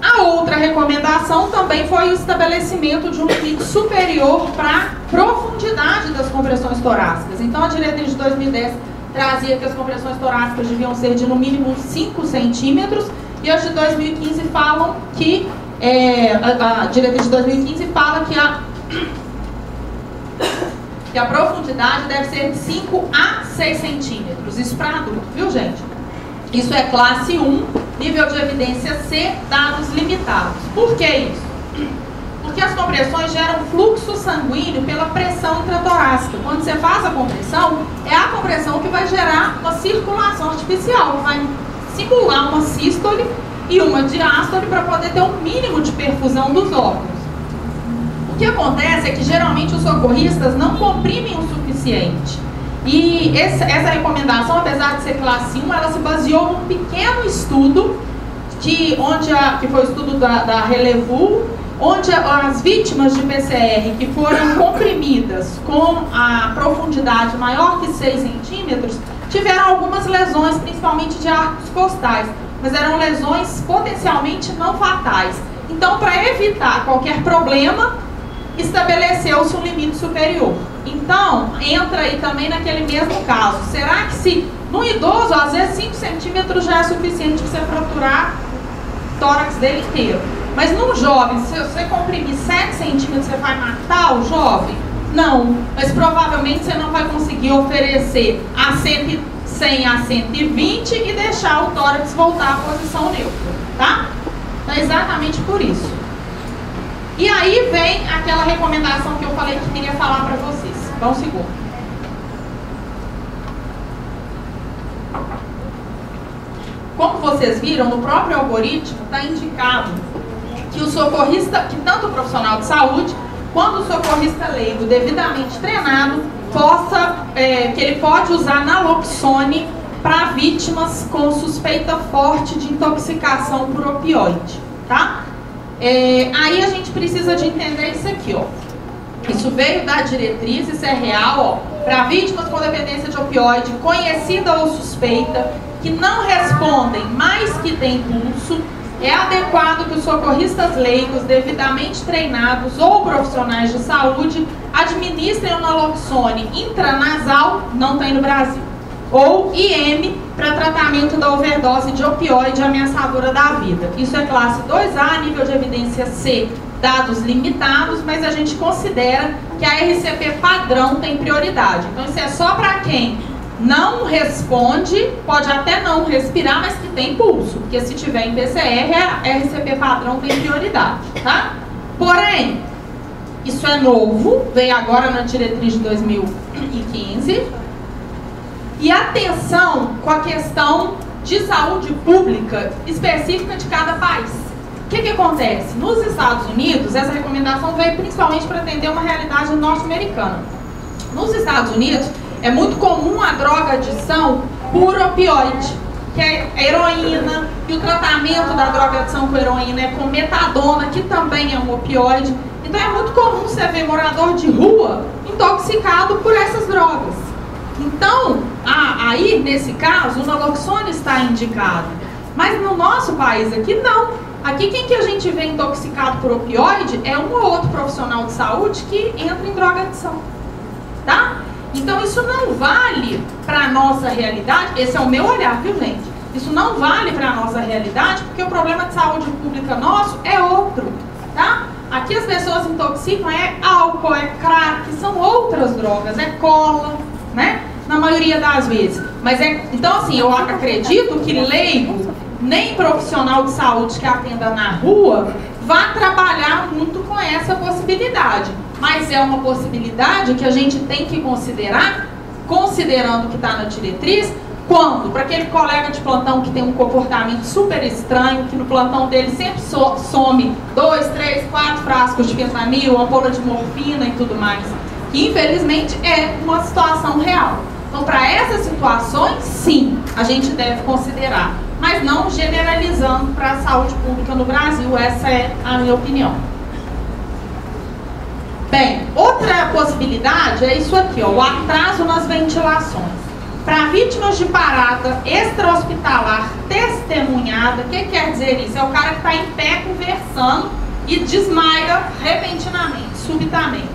A outra recomendação também foi o estabelecimento de um limite superior para a profundidade das compressões torácicas. Então, a diretriz de 2010 trazia que as compressões torácicas deviam ser de no mínimo 5 centímetros e as de 2015 falam que a diretriz de 2015 fala que a profundidade deve ser de 5 a 6 centímetros. Isso para adulto, viu, gente? Isso é classe 1, nível de evidência C, dados limitados. Por que isso? Porque as compressões geram fluxo sanguíneo pela pressão intratorácica. Quando você faz a compressão, é a compressão que vai gerar uma circulação artificial, que vai simular uma sístole e uma diástole para poder ter um mínimo de perfusão dos órgãos. O que acontece é que geralmente os socorristas não comprimem o suficiente. E essa recomendação, apesar de ser classe 1, ela se baseou num pequeno estudo que foi o estudo da Relevu, onde as vítimas de PCR que foram comprimidas com a profundidade maior que 6 centímetros tiveram algumas lesões, principalmente de arcos costais, mas eram lesões potencialmente não fatais. Então, para evitar qualquer problema, estabeleceu-se um limite superior. Então, entra aí também naquele mesmo caso. Será que se No idoso, às vezes 5 centímetros já é suficiente para você fraturar o tórax dele inteiro. Mas num jovem, se você comprimir 7 centímetros, você vai matar o jovem? Não, mas provavelmente você não vai conseguir oferecer a 100 a 120 e deixar o tórax voltar à posição neutra, tá? Então é exatamente por isso. E aí vem aquela recomendação que eu falei que queria falar para vocês. Dá um segundo. Como vocês viram, no próprio algoritmo está indicado que o socorrista, que tanto o profissional de saúde quanto o socorrista leigo devidamente treinado, que ele pode usar naloxone para vítimas com suspeita forte de intoxicação por opioide, tá? Aí a gente precisa de entender isso aqui, ó. Isso veio da diretriz, isso é real, ó. Para vítimas com dependência de opioide, conhecida ou suspeita, que não respondem, mas que têm pulso, é adequado que os socorristas leigos, devidamente treinados ou profissionais de saúde, administrem o naloxone intranasal, não tem no Brasil, ou IM, para tratamento da overdose de opioide ameaçadora da vida. Isso é classe 2A, nível de evidência C, dados limitados, mas a gente considera que a RCP padrão tem prioridade. Então isso é só para quem não responde, pode até não respirar, mas que tem pulso, porque se tiver em PCR, a RCP padrão tem prioridade, tá? Porém, isso é novo, veio agora na diretriz de 2015, e atenção com a questão de saúde pública específica de cada país. O que acontece? Nos Estados Unidos, essa recomendação veio principalmente para atender uma realidade norte-americana. Nos Estados Unidos, é muito comum a drogadição por opioide, que é a heroína, e o tratamento da drogadição com heroína é com metadona, que também é um opioide. Então é muito comum você ver morador de rua intoxicado por essas drogas. Então, aí, nesse caso, o naloxone está indicado. Mas no nosso país aqui, não. Aqui, quem que a gente vê intoxicado por opioide é um ou outro profissional de saúde que entra em drogadição, tá? Então isso não vale para a nossa realidade, esse é o meu olhar, viu, gente? Isso não vale para a nossa realidade, porque o problema de saúde pública nosso é outro, tá? Aqui as pessoas intoxicam, é álcool, é crack, são outras drogas, é cola, né? Na maioria das vezes. Mas então assim, eu acredito que leigo, nem profissional de saúde que atenda na rua, vá trabalhar muito com essa possibilidade. Mas é uma possibilidade que a gente tem que considerar, considerando que está na diretriz, quando, para aquele colega de plantão que tem um comportamento super estranho, que no plantão dele sempre some 2, 3, 4 frascos de fentanil, ampola de morfina e tudo mais, que infelizmente é uma situação real. Então, para essas situações, sim, a gente deve considerar, mas não generalizando para a saúde pública no Brasil, essa é a minha opinião. Bem, outra possibilidade é isso aqui, ó, o atraso nas ventilações. Para vítimas de parada extra-hospitalar testemunhada, o que quer dizer isso? É o cara que está em pé conversando e desmaia repentinamente, subitamente.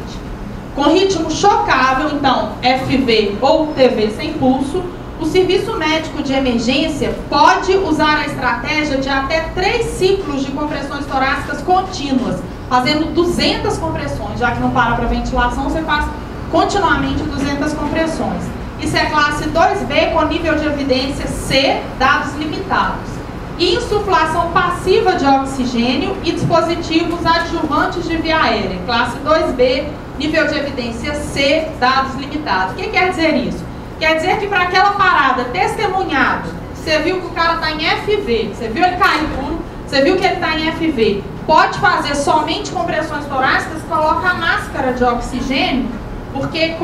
Com ritmo chocável, então, FV ou TV sem pulso, o serviço médico de emergência pode usar a estratégia de até 3 ciclos de compressões torácicas contínuas, fazendo 200 compressões, já que não para para ventilação, você faz continuamente 200 compressões. Isso é classe 2B com nível de evidência C, dados limitados. Insuflação passiva de oxigênio e dispositivos adjuvantes de via aérea, classe 2B, nível de evidência C, dados limitados. O que quer dizer isso? Quer dizer que para aquela parada testemunhada, você viu que o cara está em FV, você viu ele cair duro, você viu que ele está em FV, pode fazer somente compressões torácicas, coloca a máscara de oxigênio, porque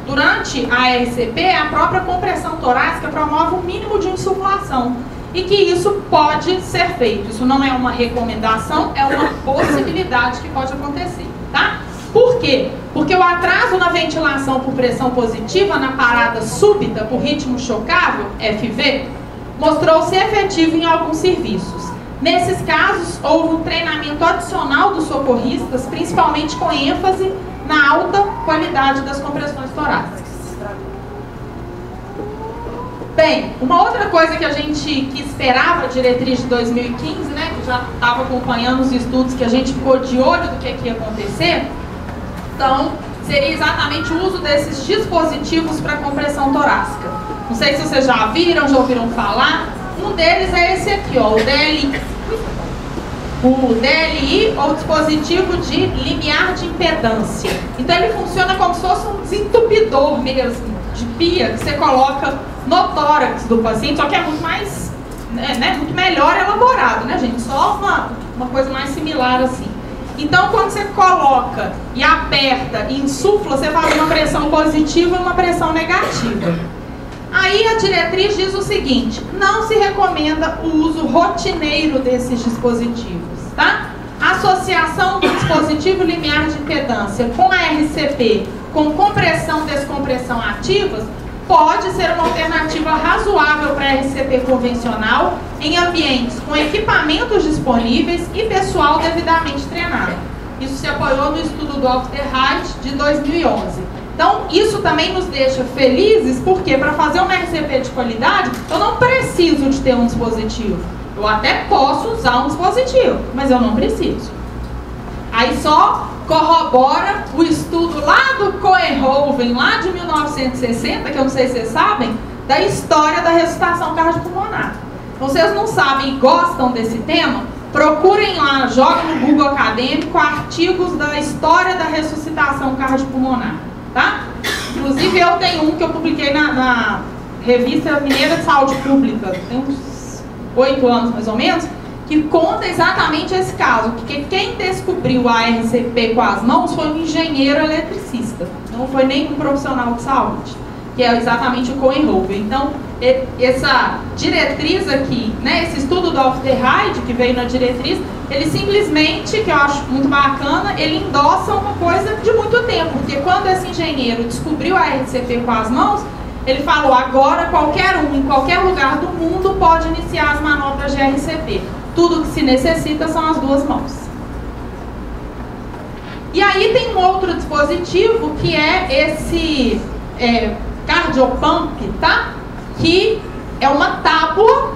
durante a RCP, a própria compressão torácica promove um mínimo de insuflação. E que isso pode ser feito. Isso não é uma recomendação, é uma possibilidade que pode acontecer, tá? Por quê? Porque o atraso na ventilação por pressão positiva na parada súbita por ritmo chocável, FV, mostrou-se efetivo em alguns serviços. Nesses casos, houve um treinamento adicional dos socorristas, principalmente com ênfase na alta qualidade das compressões torácicas. Bem, uma outra coisa que a gente que esperava a diretriz de 2015, né, que já estava acompanhando os estudos, que a gente ficou de olho do que ia acontecer, então seria exatamente o uso desses dispositivos para compressão torácica. Não sei se vocês já ouviram falar. Um deles é esse aqui, ó, o DLI, ou dispositivo de limiar de impedância. Então ele funciona como se fosse um desentupidor mesmo, de pia, que você coloca no tórax do paciente, só que é muito mais, né, muito melhor elaborado, né, gente? Só uma coisa mais similar assim. Então, quando você coloca e aperta e insufla, você faz uma pressão positiva e uma pressão negativa. Aí a diretriz diz o seguinte: não se recomenda o uso rotineiro desses dispositivos, tá? A associação do dispositivo limiar de impedância com a RCP, com compressão e descompressão ativas, pode ser uma alternativa razoável para a RCP convencional em ambientes com equipamentos disponíveis e pessoal devidamente treinado. Isso se apoiou no estudo do Alfterheit de 2011. Então, isso também nos deixa felizes, porque para fazer uma RCP de qualidade, eu não preciso de ter um dispositivo. Eu até posso usar um dispositivo, mas eu não preciso. Aí só corrobora o estudo lá do Coenhoven, lá de 1960, que eu não sei se vocês sabem, da história da ressuscitação cardiopulmonar. Então, vocês não sabem e gostam desse tema, procurem lá, joguem no Google acadêmico artigos da história da ressuscitação cardiopulmonar, tá? Inclusive eu tenho um que eu publiquei na Revista Mineira de Saúde Pública, tem uns 8 anos mais ou menos, que conta exatamente esse caso, porque quem descobriu a RCP com as mãos foi um engenheiro eletricista, não foi nem um profissional de saúde, que é exatamente o Coenhoven. Então, essa diretriz aqui, né, esse estudo do Alfterheit, que veio na diretriz, ele simplesmente, que eu acho muito bacana, ele endossa uma coisa de muito tempo, porque quando esse engenheiro descobriu a RCP com as mãos, ele falou: agora qualquer um, em qualquer lugar do mundo, pode iniciar as manobras de RCP. Tudo que se necessita são as duas mãos. E aí tem um outro dispositivo, que é esse cardiopump, tá? Que é uma tábua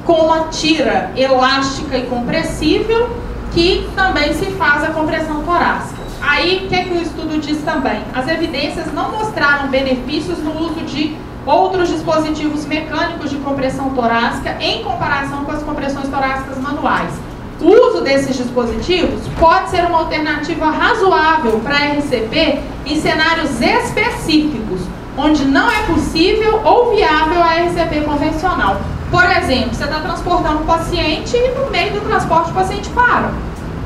com uma tira elástica e compressível, que também se faz a compressão torácica. Aí, o que o estudo diz também? As evidências não mostraram benefícios no uso de outros dispositivos mecânicos de compressão torácica em comparação com as compressões torácicas manuais. O uso desses dispositivos pode ser uma alternativa razoável para a RCP em cenários específicos, onde não é possível ou viável a RCP convencional. Por exemplo, você está transportando um paciente e no meio do transporte o paciente para,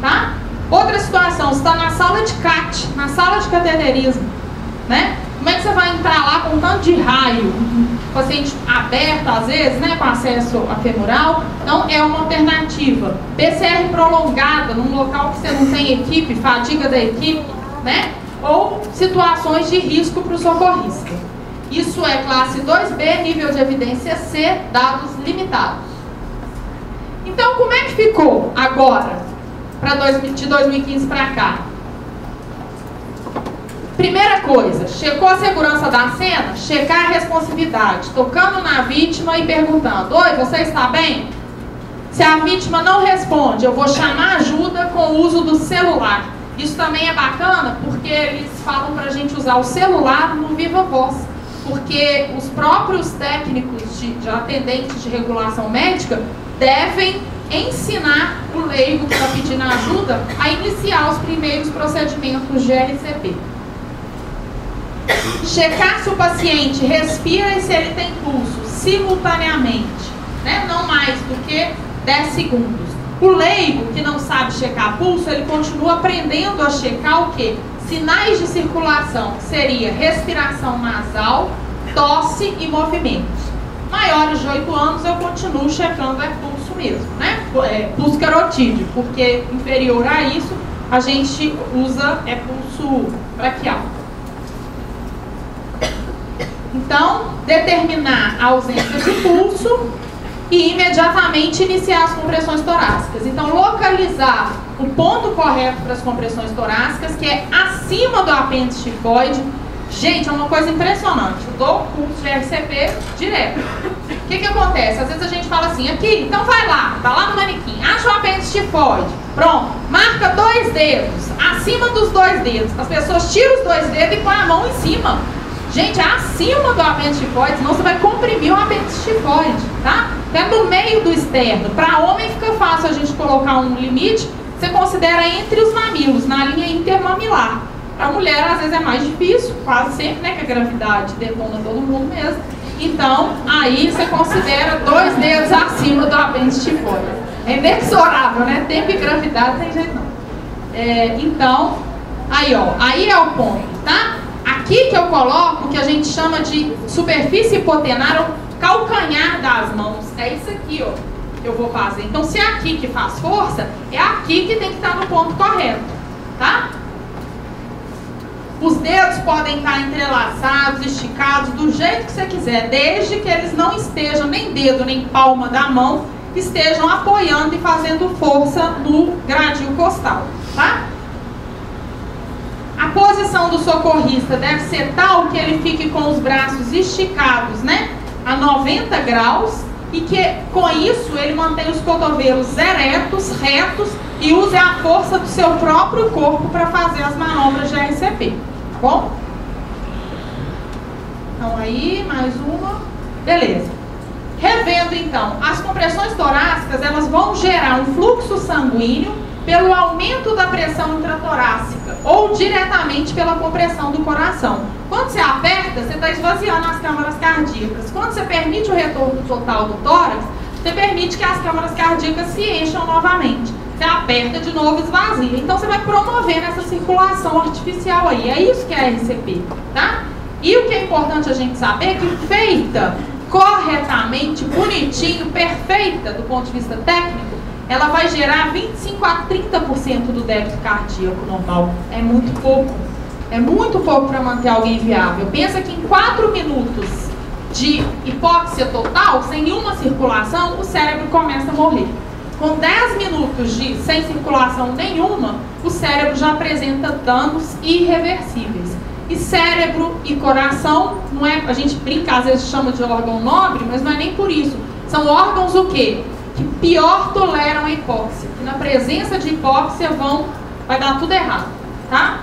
tá? Outra situação, você está na sala de CAT, na sala de cateterismo, né? Como é que você vai entrar lá com um tanto de raio? Paciente aberto, às vezes, né, com acesso à femoral. Então, é uma alternativa. PCR prolongada, num local que você não tem equipe, fadiga da equipe, né? Ou situações de risco para o socorrista. Isso é classe 2B, nível de evidência C, dados limitados. Então, como é que ficou agora, de 2015 para cá? Primeira coisa, checou a segurança da cena? Checar a responsividade, tocando na vítima e perguntando: oi, você está bem? Se a vítima não responde, eu vou chamar ajuda com o uso do celular. Isso também é bacana, porque eles falam para a gente usar o celular no Viva Voz, porque os próprios técnicos de atendentes de regulação médica devem ensinar o leigo que está pedindo ajuda a iniciar os primeiros procedimentos de RCP. Checar se o paciente respira e se ele tem pulso simultaneamente, né? Não mais do que 10 segundos. O leigo que não sabe checar pulso, ele continua aprendendo a checar o quê? Sinais de circulação, seria respiração nasal, tosse e movimentos. Maiores de 8 anos eu continuo checando pulso mesmo, né? Pulso carotídeo, porque inferior a isso a gente usa pulso braquial. Então, determinar a ausência de pulso e imediatamente iniciar as compressões torácicas. Então, localizar o ponto correto para as compressões torácicas, que é acima do apêndice tifoide, Gente, é uma coisa impressionante. Eu dou curso de RCP direto. O que acontece? Às vezes a gente fala assim, aqui, então vai lá, tá lá no manequim, acha o apêndice tifoide, pronto, marca 2 dedos, acima dos 2 dedos. As pessoas tiram os 2 dedos e põem a mão em cima. Gente, é acima do apêndice tifoide, senão você vai comprimir o apêndice tifoide, tá? É no meio do externo. Para homem fica fácil a gente colocar um limite, você considera entre os mamilos, na linha intermamilar. Para mulher, às vezes, é mais difícil, quase sempre, né? Que a gravidade detona todo mundo mesmo. Então, aí você considera 2 dedos acima do apêndice tifoide. É inexorável, né? Tempo e gravidade tem jeito não. Então, aí ó, aí é o ponto, tá? Aqui que eu coloco o que a gente chama de superfície hipotenar ou calcanhar das mãos. É isso aqui, ó, que eu vou fazer. Então, se é aqui que faz força, é aqui que tem que estar no ponto correto, tá? Os dedos podem estar entrelaçados, esticados, do jeito que você quiser, desde que eles não estejam, nem dedo, nem palma da mão, estejam apoiando e fazendo força no gradil costal, tá? A posição do socorrista deve ser tal que ele fique com os braços esticados, né, a 90 graus, e que com isso ele mantém os cotovelos eretos, retos, e use a força do seu próprio corpo para fazer as manobras de RCP, tá bom? Então aí, mais uma, beleza. Revendo então, as compressões torácicas, elas vão gerar um fluxo sanguíneo pelo aumento da pressão intratorácica ou diretamente pela compressão do coração. Quando você aperta, você está esvaziando as câmaras cardíacas. Quando você permite o retorno total do tórax, você permite que as câmaras cardíacas se encham novamente. Você aperta de novo, esvazia. Então você vai promovendo essa circulação artificial aí. É isso que é a RCP, tá? E o que é importante a gente saber é que feita corretamente, bonitinho, perfeita do ponto de vista técnico, ela vai gerar 25 a 30% do débito cardíaco normal. É muito pouco. É muito pouco para manter alguém viável. Pensa que em 4 minutos de hipóxia total, sem nenhuma circulação, o cérebro começa a morrer. Com 10 minutos sem circulação nenhuma, o cérebro já apresenta danos irreversíveis. E cérebro e coração, não é, a gente brinca, às vezes chama de órgão nobre, mas não é nem por isso. São órgãos o quê? Que pior toleram a hipóxia. Que na presença de hipóxia vai dar tudo errado, tá?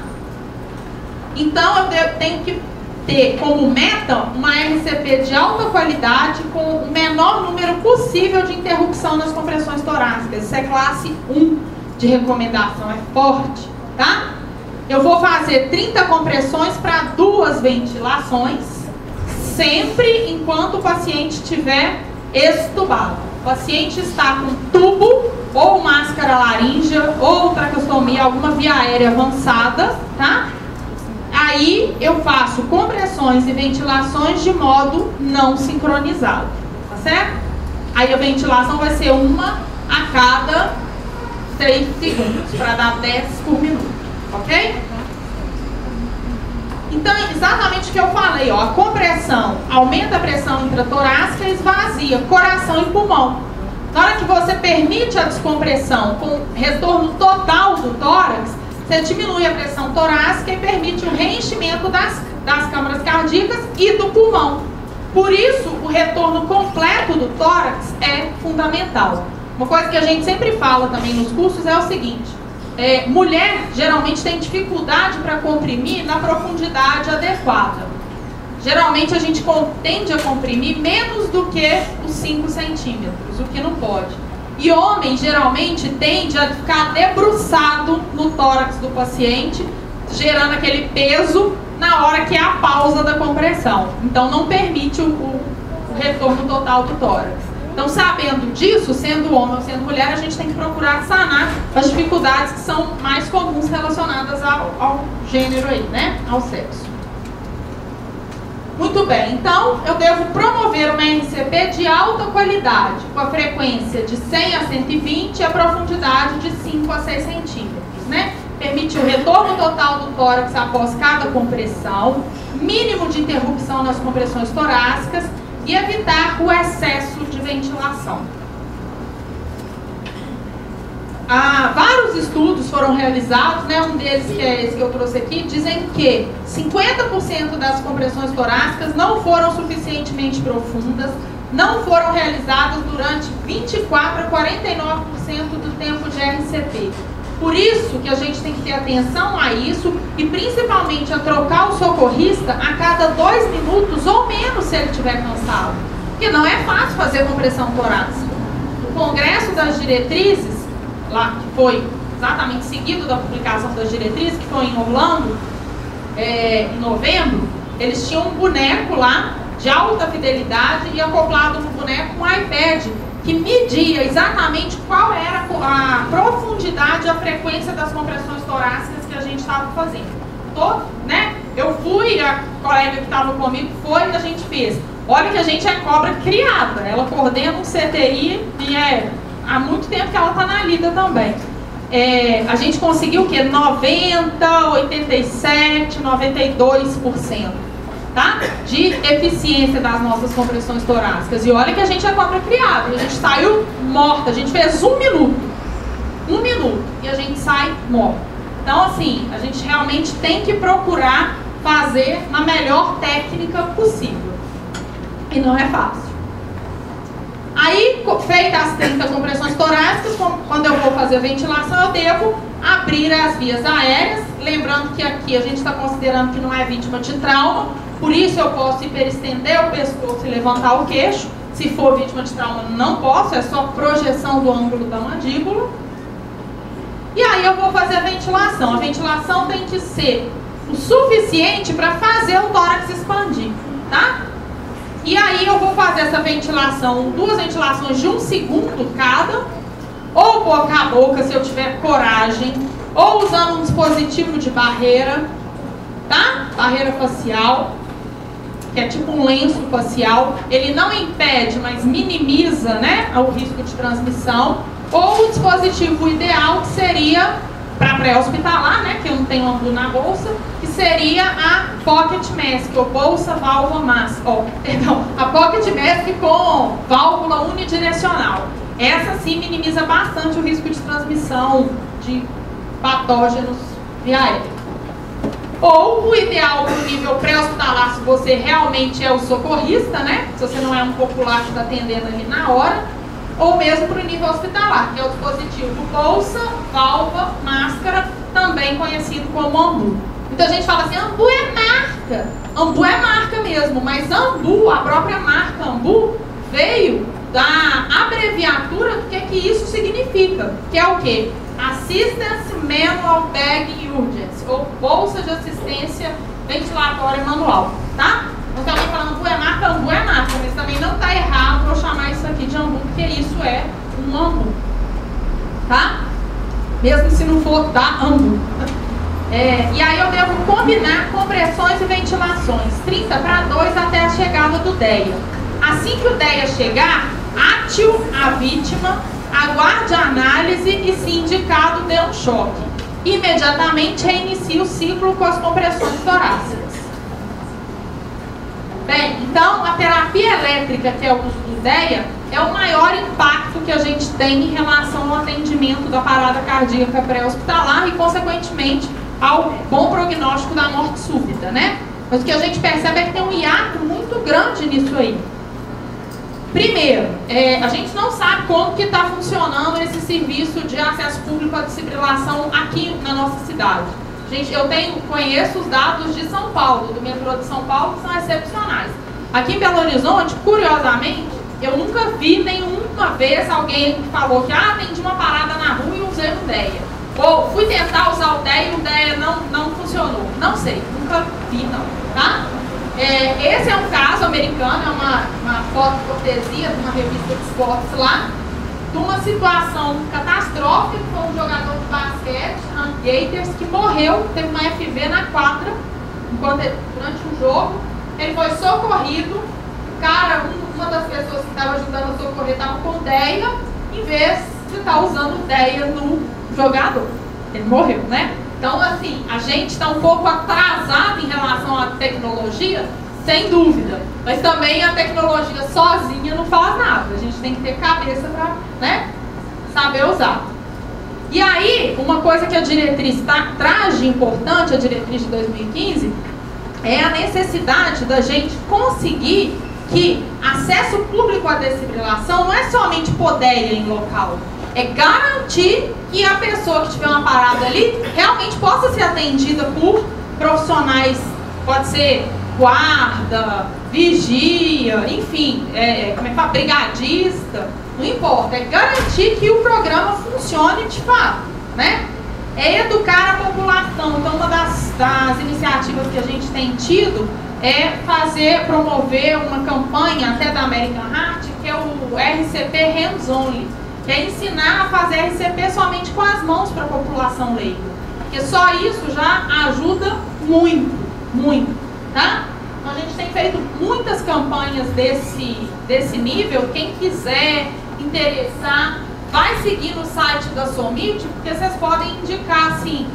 Então eu tenho que ter como meta uma RCP de alta qualidade com o menor número possível de interrupção nas compressões torácicas. Isso é classe 1 de recomendação, é forte, tá? Eu vou fazer 30 compressões para 2 ventilações, sempre enquanto o paciente estiver extubado. O paciente está com tubo, ou máscara laríngea, ou traqueostomia, alguma via aérea avançada, tá? Aí eu faço compressões e ventilações de modo não sincronizado, tá certo? Aí a ventilação vai ser uma a cada 3 segundos, para dar 10 por minuto, ok? Então, exatamente o que eu falei, ó, a compressão aumenta a pressão intratorácica e esvazia coração e pulmão. Na hora que você permite a descompressão com retorno total do tórax, você diminui a pressão torácica e permite o reenchimento das câmaras cardíacas e do pulmão. Por isso, o retorno completo do tórax é fundamental. Uma coisa que a gente sempre fala também nos cursos é o seguinte: mulher geralmente tem dificuldade para comprimir na profundidade adequada. Geralmente a gente tende a comprimir menos do que os 5 centímetros, o que não pode. E homem geralmente tende a ficar debruçado no tórax do paciente, gerando aquele peso na hora que é a pausa da compressão. Então não permite o retorno total do tórax. Então, sabendo disso, sendo homem ou sendo mulher, a gente tem que procurar sanar as dificuldades que são mais comuns relacionadas ao gênero aí, né? Ao sexo. Muito bem, então eu devo promover uma RCP de alta qualidade, com a frequência de 100 a 120 e a profundidade de 5 a 6 centímetros, né? Permite o retorno total do tórax após cada compressão, mínimo de interrupção nas compressões torácicas e evitar o excesso de ventilação. Vários Vários estudos foram realizados, né? Um deles, que é esse que eu trouxe aqui, dizem que 50% das compressões torácicas não foram suficientemente profundas, não foram realizadas durante 24 a 49% do tempo de RCP. Por isso que a gente tem que ter atenção a isso e principalmente a trocar o socorrista a cada 2 minutos ou menos se ele estiver cansado. Porque não é fácil fazer compressão torácica. O Congresso das Diretrizes, lá que foi exatamente seguido da publicação das diretrizes, que foi em Orlando, em novembro, eles tinham um boneco lá de alta fidelidade e acoplado no boneco um iPad que media exatamente qual era a profundidade e a frequência das compressões torácicas que a gente estava fazendo. Né? Eu fui, a colega que estava comigo foi e a gente fez. Olha que a gente é cobra criada, ela coordena um CTI e há muito tempo que ela está na lida também. A gente conseguiu o quê? 90, 87, 92%. Tá? De eficiência das nossas compressões torácicas. E olha que a gente é cobra criada. A gente saiu morta. A gente fez 1 minuto. 1 minuto. E a gente sai morta. Então, assim, a gente realmente tem que procurar fazer na melhor técnica possível. E não é fácil. Aí, feitas as 30 compressões torácicas, quando eu vou fazer a ventilação, eu devo abrir as vias aéreas. Lembrando que aqui a gente está considerando que não é vítima de trauma. Por isso eu posso hiperestender o pescoço e levantar o queixo. Se for vítima de trauma, não posso, é só projeção do ângulo da mandíbula. E aí eu vou fazer a ventilação. A ventilação tem que ser o suficiente para fazer o tórax expandir, tá? E aí eu vou fazer essa ventilação, 2 ventilações de 1 segundo cada, ou boca a boca se eu tiver coragem, ou usando um dispositivo de barreira, tá? Barreira facial, que é tipo um lenço facial. Ele não impede, mas minimiza, né, o risco de transmissão. Ou o dispositivo ideal, que seria para pré-hospitalar, né, que eu não tenho AMBU na bolsa, que seria a Pocket Mask, ou bolsa válvula mask, a Pocket Mask com válvula unidirecional. Essa sim minimiza bastante o risco de transmissão de patógenos via aérea. Ou o ideal para o nível pré-hospitalar, se você realmente é o socorrista, né? Se você não é um popular que está atendendo ali na hora. Ou mesmo para o nível hospitalar, que é o dispositivo bolsa, válvula, máscara, também conhecido como AMBU. Então a gente fala assim, AMBU é marca. AMBU é marca mesmo, mas AMBU, a própria marca AMBU, veio da abreviatura do que isso significa. Que é o quê? Assistance Manual Bag Urgence, ou bolsa de assistência ventilatória manual, tá? Então alguém falando AMBU é marca, mas também não está errado eu chamar isso aqui de AMBU, porque isso é um AMBU, tá? Mesmo se não for da AMBU. E aí eu devo combinar compressões e ventilações, 30 para 2 até a chegada do DEA. Assim que o DEA chegar, ate-o a vítima, aguarde a análise e, se indicado, dê um choque. Imediatamente reinicie o ciclo com as compressões torácicas. Bem, então a terapia elétrica, que é o uso do DEA, é o maior impacto que a gente tem em relação ao atendimento da parada cardíaca pré-hospitalar e, consequentemente, ao bom prognóstico da morte súbita, né? Mas o que a gente percebe é que tem um hiato muito grande nisso aí. Primeiro, a gente não sabe como que está funcionando esse serviço de acesso público à desfibrilação aqui na nossa cidade. Gente, eu conheço os dados de São Paulo, do metrô de São Paulo, que são excepcionais. Aqui em Belo Horizonte, curiosamente, eu nunca vi nenhuma vez alguém que falou que atendi uma parada na rua e usei o DEA. Ou fui tentar usar o DEA e o DEA não funcionou. Não sei, nunca vi não, tá? Esse é um caso americano, é uma foto cortesia de uma revista de esportes lá, de uma situação catastrófica, que foi um jogador de basquete, Gators, que morreu, teve uma FV na quadra, durante um jogo. Ele foi socorrido, uma das pessoas que estava ajudando a socorrer estava com DEA, em vez de estar usando o DEA no jogador. Ele morreu, né? Então, assim, a gente está um pouco atrasado em relação à tecnologia, sem dúvida. Mas também a tecnologia sozinha não faz nada. A gente tem que ter cabeça para, né, saber usar. E aí, uma coisa que a diretriz traz de importante, a diretriz de 2015, é a necessidade da gente conseguir que acesso público à desfibrilação não é somente poder ir em local, é garantir que a pessoa que tiver uma parada ali realmente possa ser atendida por profissionais, pode ser guarda, vigia, enfim, como é que fala? Brigadista, não importa, é garantir que o programa funcione de fato, né? É educar a população. Então, uma das iniciativas que a gente tem tido é promover uma campanha até da American Heart, que é o RCP Hands Only, que é ensinar a fazer RCP somente com as mãos para a população leiga, porque só isso já ajuda muito, muito, tá? Então, a gente tem feito muitas campanhas desse nível. Quem quiser interessar, vai seguir no site da SOMIT, porque vocês podem indicar assim,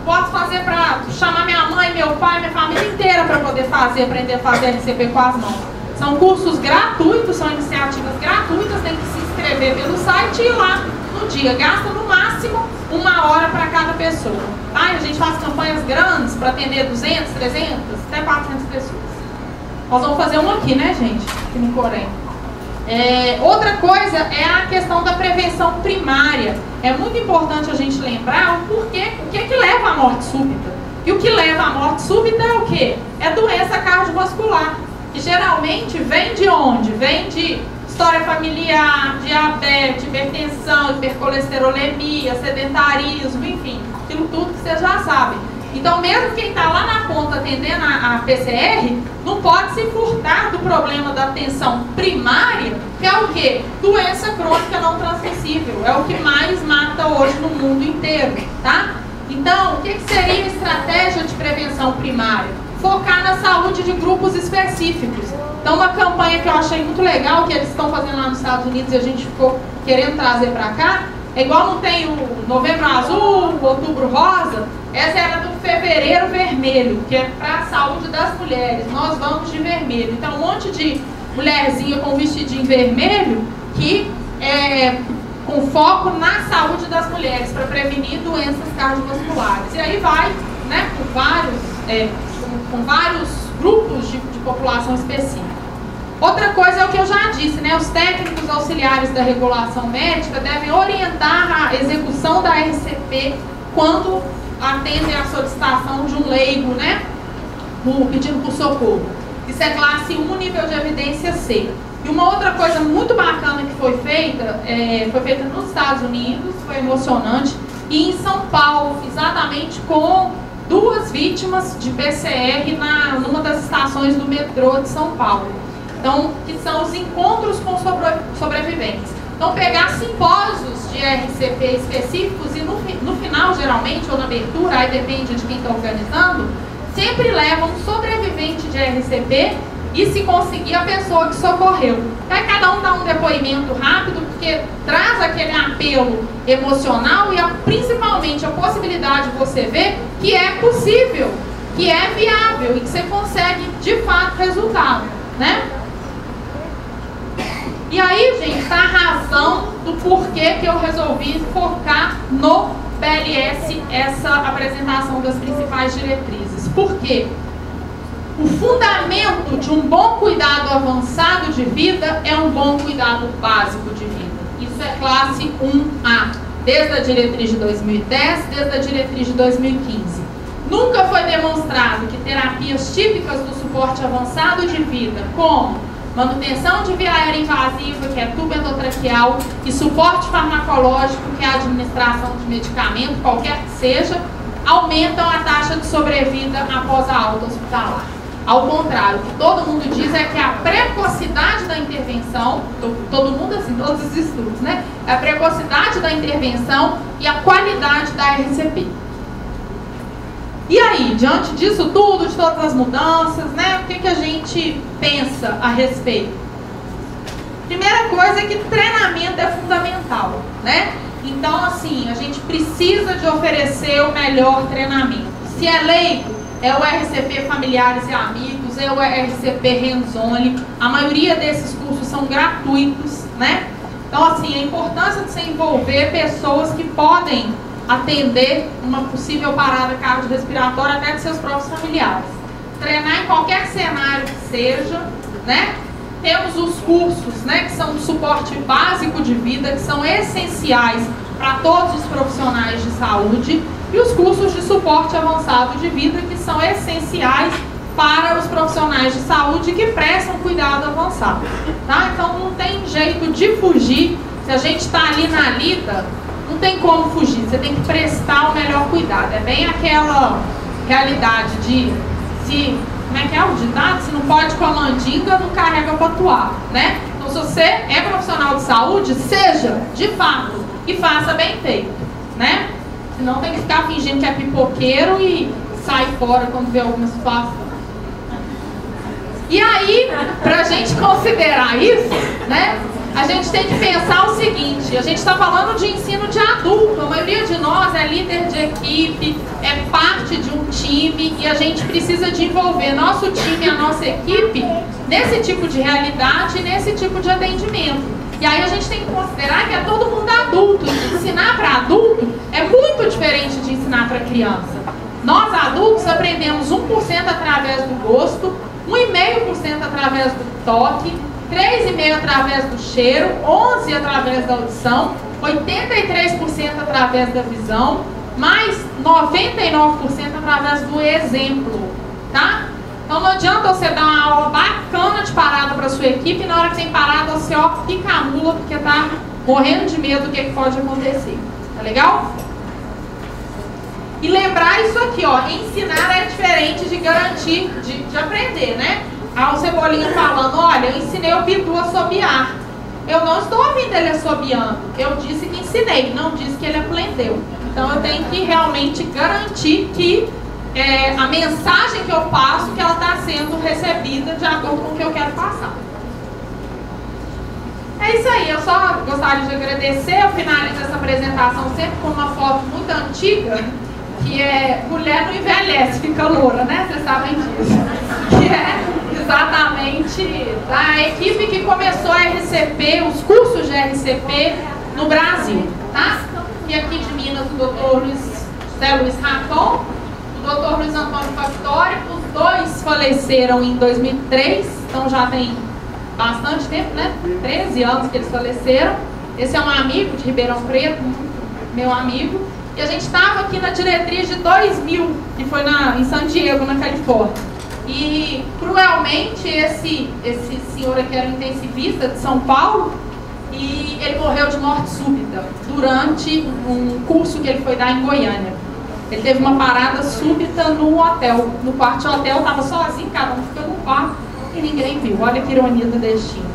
posso fazer para chamar minha mãe, meu pai, minha família inteira para poder aprender a fazer RCP com as mãos. São cursos gratuitos, são iniciativas gratuitas, tem que se inscrever pelo site e ir lá no dia. Gasta no máximo 1 hora para cada pessoa. Tá? E a gente faz campanhas grandes para atender 200, 300, até 400 pessoas. Nós vamos fazer uma aqui, né, gente? Aqui no Corém. Outra coisa é a questão da prevenção primária. É muito importante a gente lembrar o que leva à morte súbita. E o que leva à morte súbita é o quê? É doença cardiovascular. E geralmente vem de onde? Vem de história familiar, diabetes, hipertensão, hipercolesterolemia, sedentarismo, enfim, aquilo tudo que vocês já sabem. Então, mesmo quem está lá na ponta atendendo a PCR, não pode se furtar do problema da atenção primária, que é o quê? Doença crônica não transmissível. É o que mais mata hoje no mundo inteiro, tá? Então, o que seria a estratégia de prevenção primária? Focar na saúde de grupos específicos. Então, uma campanha que eu achei muito legal, que eles estão fazendo lá nos Estados Unidos e a gente ficou querendo trazer para cá, é igual não tem o Novembro Azul, o Outubro Rosa, essa era do Fevereiro Vermelho, que é para a saúde das mulheres. Nós vamos de vermelho. Então, um monte de mulherzinha com vestidinho vermelho que com foco na saúde das mulheres, para prevenir doenças cardiovasculares. E aí vai, né, com vários grupos de população específica. Outra coisa é o que eu já disse, né? Os técnicos auxiliares da regulação médica devem orientar a execução da RCP quando atendem a solicitação de um leigo, né? Pedindo por socorro. Isso é classe 1, nível de evidência C. E uma outra coisa muito bacana que foi feita nos Estados Unidos, foi emocionante, e em São Paulo, exatamente com 2 vítimas de PCR numa das estações do metrô de São Paulo. Então, que são os encontros com sobreviventes. Então, pegar simpósios de RCP específicos e no final, geralmente, ou na abertura, aí depende de quem está organizando, sempre leva um sobrevivente de RCP e, se conseguir, a pessoa que socorreu. Aí cada um dá um depoimento rápido, porque traz aquele apelo emocional e principalmente a possibilidade de você ver que é possível, que é viável e que você consegue, de fato, resultado, né? E aí, gente, está a razão do porquê que eu resolvi focar no PLS essa apresentação das principais diretrizes. Por quê? O fundamento de um bom cuidado avançado de vida é um bom cuidado básico de vida. Isso é classe 1A, desde a diretriz de 2010, desde a diretriz de 2015. Nunca foi demonstrado que terapias típicas do suporte avançado de vida, como manutenção de via aérea invasiva, que é tubo endotraqueal, e suporte farmacológico, que é a administração de medicamento, qualquer que seja, aumentam a taxa de sobrevida após a alta hospitalar. Ao contrário, o que todo mundo diz é que a precocidade da intervenção, todo mundo assim, todos os estudos, né? A precocidade da intervenção e a qualidade da RCP. E aí, diante disso tudo, de todas as mudanças, né, o que a gente pensa a respeito? Primeira coisa é que treinamento é fundamental, né? Então, assim, a gente precisa de oferecer o melhor treinamento. Se é leigo, é o RCP Familiares e Amigos, é o RCP Hands-On. A maioria desses cursos são gratuitos, né? Então, assim, a importância de se envolver pessoas que podem atender uma possível parada cardiorrespiratória até de seus próprios familiares. Treinar em qualquer cenário que seja, né? Temos os cursos, né, que são de suporte básico de vida, que são essenciais para todos os profissionais de saúde, e os cursos de suporte avançado de vida, que são essenciais para os profissionais de saúde que prestam cuidado avançado. Tá? Então não tem jeito de fugir. Se a gente está ali na lida, não tem como fugir, você tem que prestar o melhor cuidado. É bem aquela realidade de como é que é o ditado? Se não pode com a mandinga, não carrega para atuar, né? Então, se você é profissional de saúde, seja, de fato, e faça bem feito, né? Senão tem que ficar fingindo que é pipoqueiro e sai fora quando vê alguma situação. E aí, pra gente considerar isso, né? A gente tem que pensar o seguinte: a gente está falando de ensino de adulto, a maioria de nós é líder de equipe, é parte de um time, e a gente precisa de envolver nosso time e a nossa equipe nesse tipo de realidade, nesse tipo de atendimento. E aí a gente tem que considerar que é todo mundo adulto, e ensinar para adulto é muito diferente de ensinar para criança. Nós adultos aprendemos 1% através do gosto, 1,5% através do toque, 3,5% através do cheiro, 11% através da audição, 83% através da visão, mais 99% através do exemplo, tá? Então não adianta você dar uma aula bacana de parada para sua equipe e na hora que tem parada você pica a mula porque tá morrendo de medo do que pode acontecer, tá legal? E lembrar isso aqui, ó, ensinar é diferente de garantir, de aprender, né? O Cebolinha falando, olha, eu ensinei o Bidu a assobiar. Eu não estou ouvindo ele assobiando. Eu disse que ensinei, não disse que ele aprendeu. Então eu tenho que realmente garantir que a mensagem que eu passo, que ela está sendo recebida de acordo com o que eu quero passar. É isso aí, eu só gostaria de agradecer. Eu finalizo essa apresentação sempre com uma foto muito antiga, que é mulher não envelhece, fica loura, né? Vocês sabem disso. Que é exatamente da equipe que começou a RCP, os cursos de RCP no Brasil, tá? E aqui de Minas, o Dr. José Luiz Raton, o Dr. Luiz Antônio Factori, os dois faleceram em 2003, então já tem bastante tempo, né? 13 anos que eles faleceram. Esse é um amigo de Ribeirão Preto, meu amigo, e a gente estava aqui na diretriz de 2000, que foi em San Diego, na Califórnia. E, cruelmente, esse senhor aqui era um intensivista de São Paulo e ele morreu de morte súbita durante um curso que ele foi dar em Goiânia. Ele teve uma parada súbita no hotel. No quarto de hotel, estava sozinho, cada um ficou no quarto e ninguém viu. Olha que ironia do destino.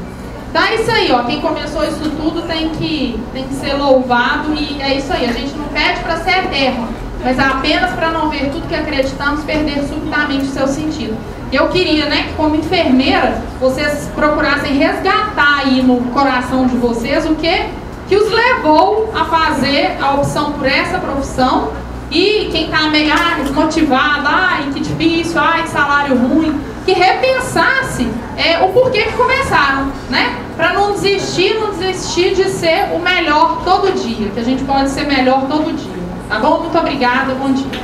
Então é isso aí, ó. Quem começou isso tudo tem que ser louvado e é isso aí. A gente não pede para ser eterno, mas apenas para não ver tudo que acreditamos perder subitamente o seu sentido. Eu queria, né, que como enfermeira, vocês procurassem resgatar aí no coração de vocês o que os levou a fazer a opção por essa profissão, e quem está meio desmotivado, que difícil, que salário ruim, que repensasse o porquê que começaram, né? Para não desistir de ser o melhor todo dia, que a gente pode ser melhor todo dia. Tá bom? Muito obrigada, bom dia.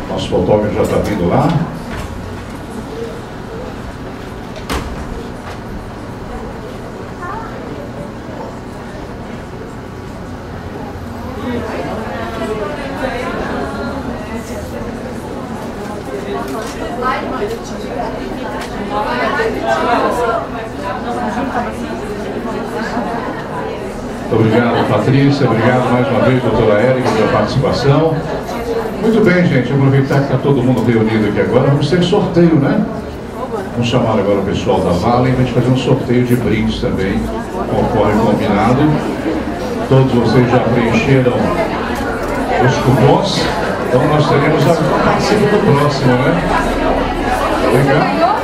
Nosso fotógrafo já está vindo lá. Obrigado, Patrícia. Obrigado mais uma vez, doutora Érica, pela participação. Muito bem, gente. Aproveitar que está todo mundo reunido aqui agora. Vamos ter sorteio, né? Vamos chamar agora o pessoal da Vale e a gente fazer um sorteio de brindes também, conforme combinado. Todos vocês já preencheram os cupons. Então nós teremos a participação do próximo, né? Legal.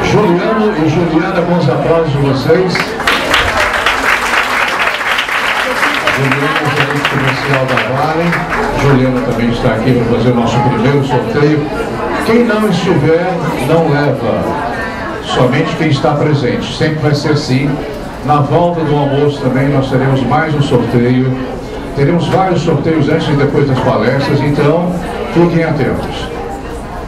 Juliano e Juliana, com os aplausos de vocês. Juliana, gerente comercial da Vale. Juliana também está aqui para fazer o nosso primeiro sorteio. Quem não estiver, não leva. Somente quem está presente. Sempre vai ser assim. Na volta do almoço também nós teremos mais um sorteio. Teremos vários sorteios antes e depois das palestras, então fiquem atentos.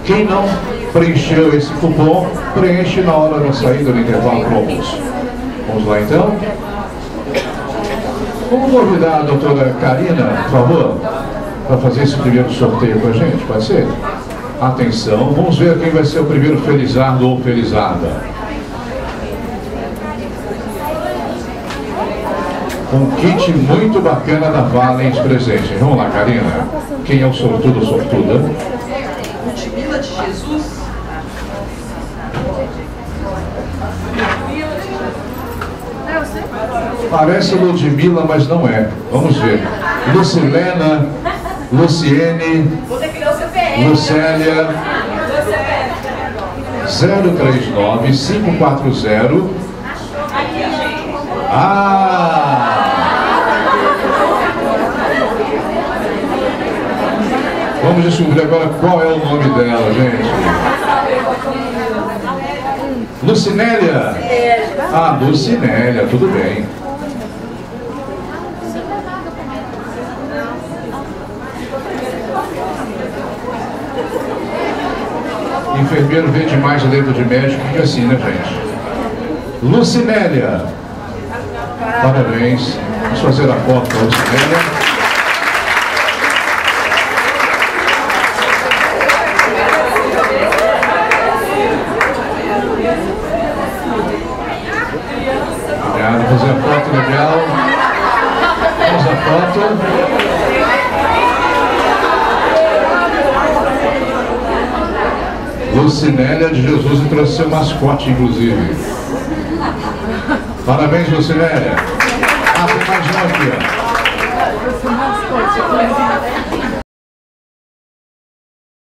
Quem não preencheu esse cupom, preenche na hora da saída do intervalo para o almoço. Vamos lá então? Vamos convidar a doutora Karina, por favor, para fazer esse primeiro sorteio com a gente, pode ser? Atenção, vamos ver quem vai ser o primeiro felizardo ou felizarda. Um kit muito bacana da Valens presente. Vamos lá, Karina. Quem é o sortudo ou sortuda? Ludmila de Jesus. Parece Ludmila, mas não é. Vamos ver. Lucilena, Luciene, Lucélia, 039-540. Vamos descobrir agora qual é o nome dela, gente. Lucinélia. Lucinélia, tudo bem. Enfermeiro vê demais a letra de médico, fica assim, né, gente? Lucinélia. Parabéns. Vamos fazer a foto para a Lucinélia. Obrigado, fazer a foto legal. Vamos à foto. Lucinélia de Jesus e trouxe seu mascote, inclusive. Parabéns, Lucinélia. Tem mais um aqui, ó.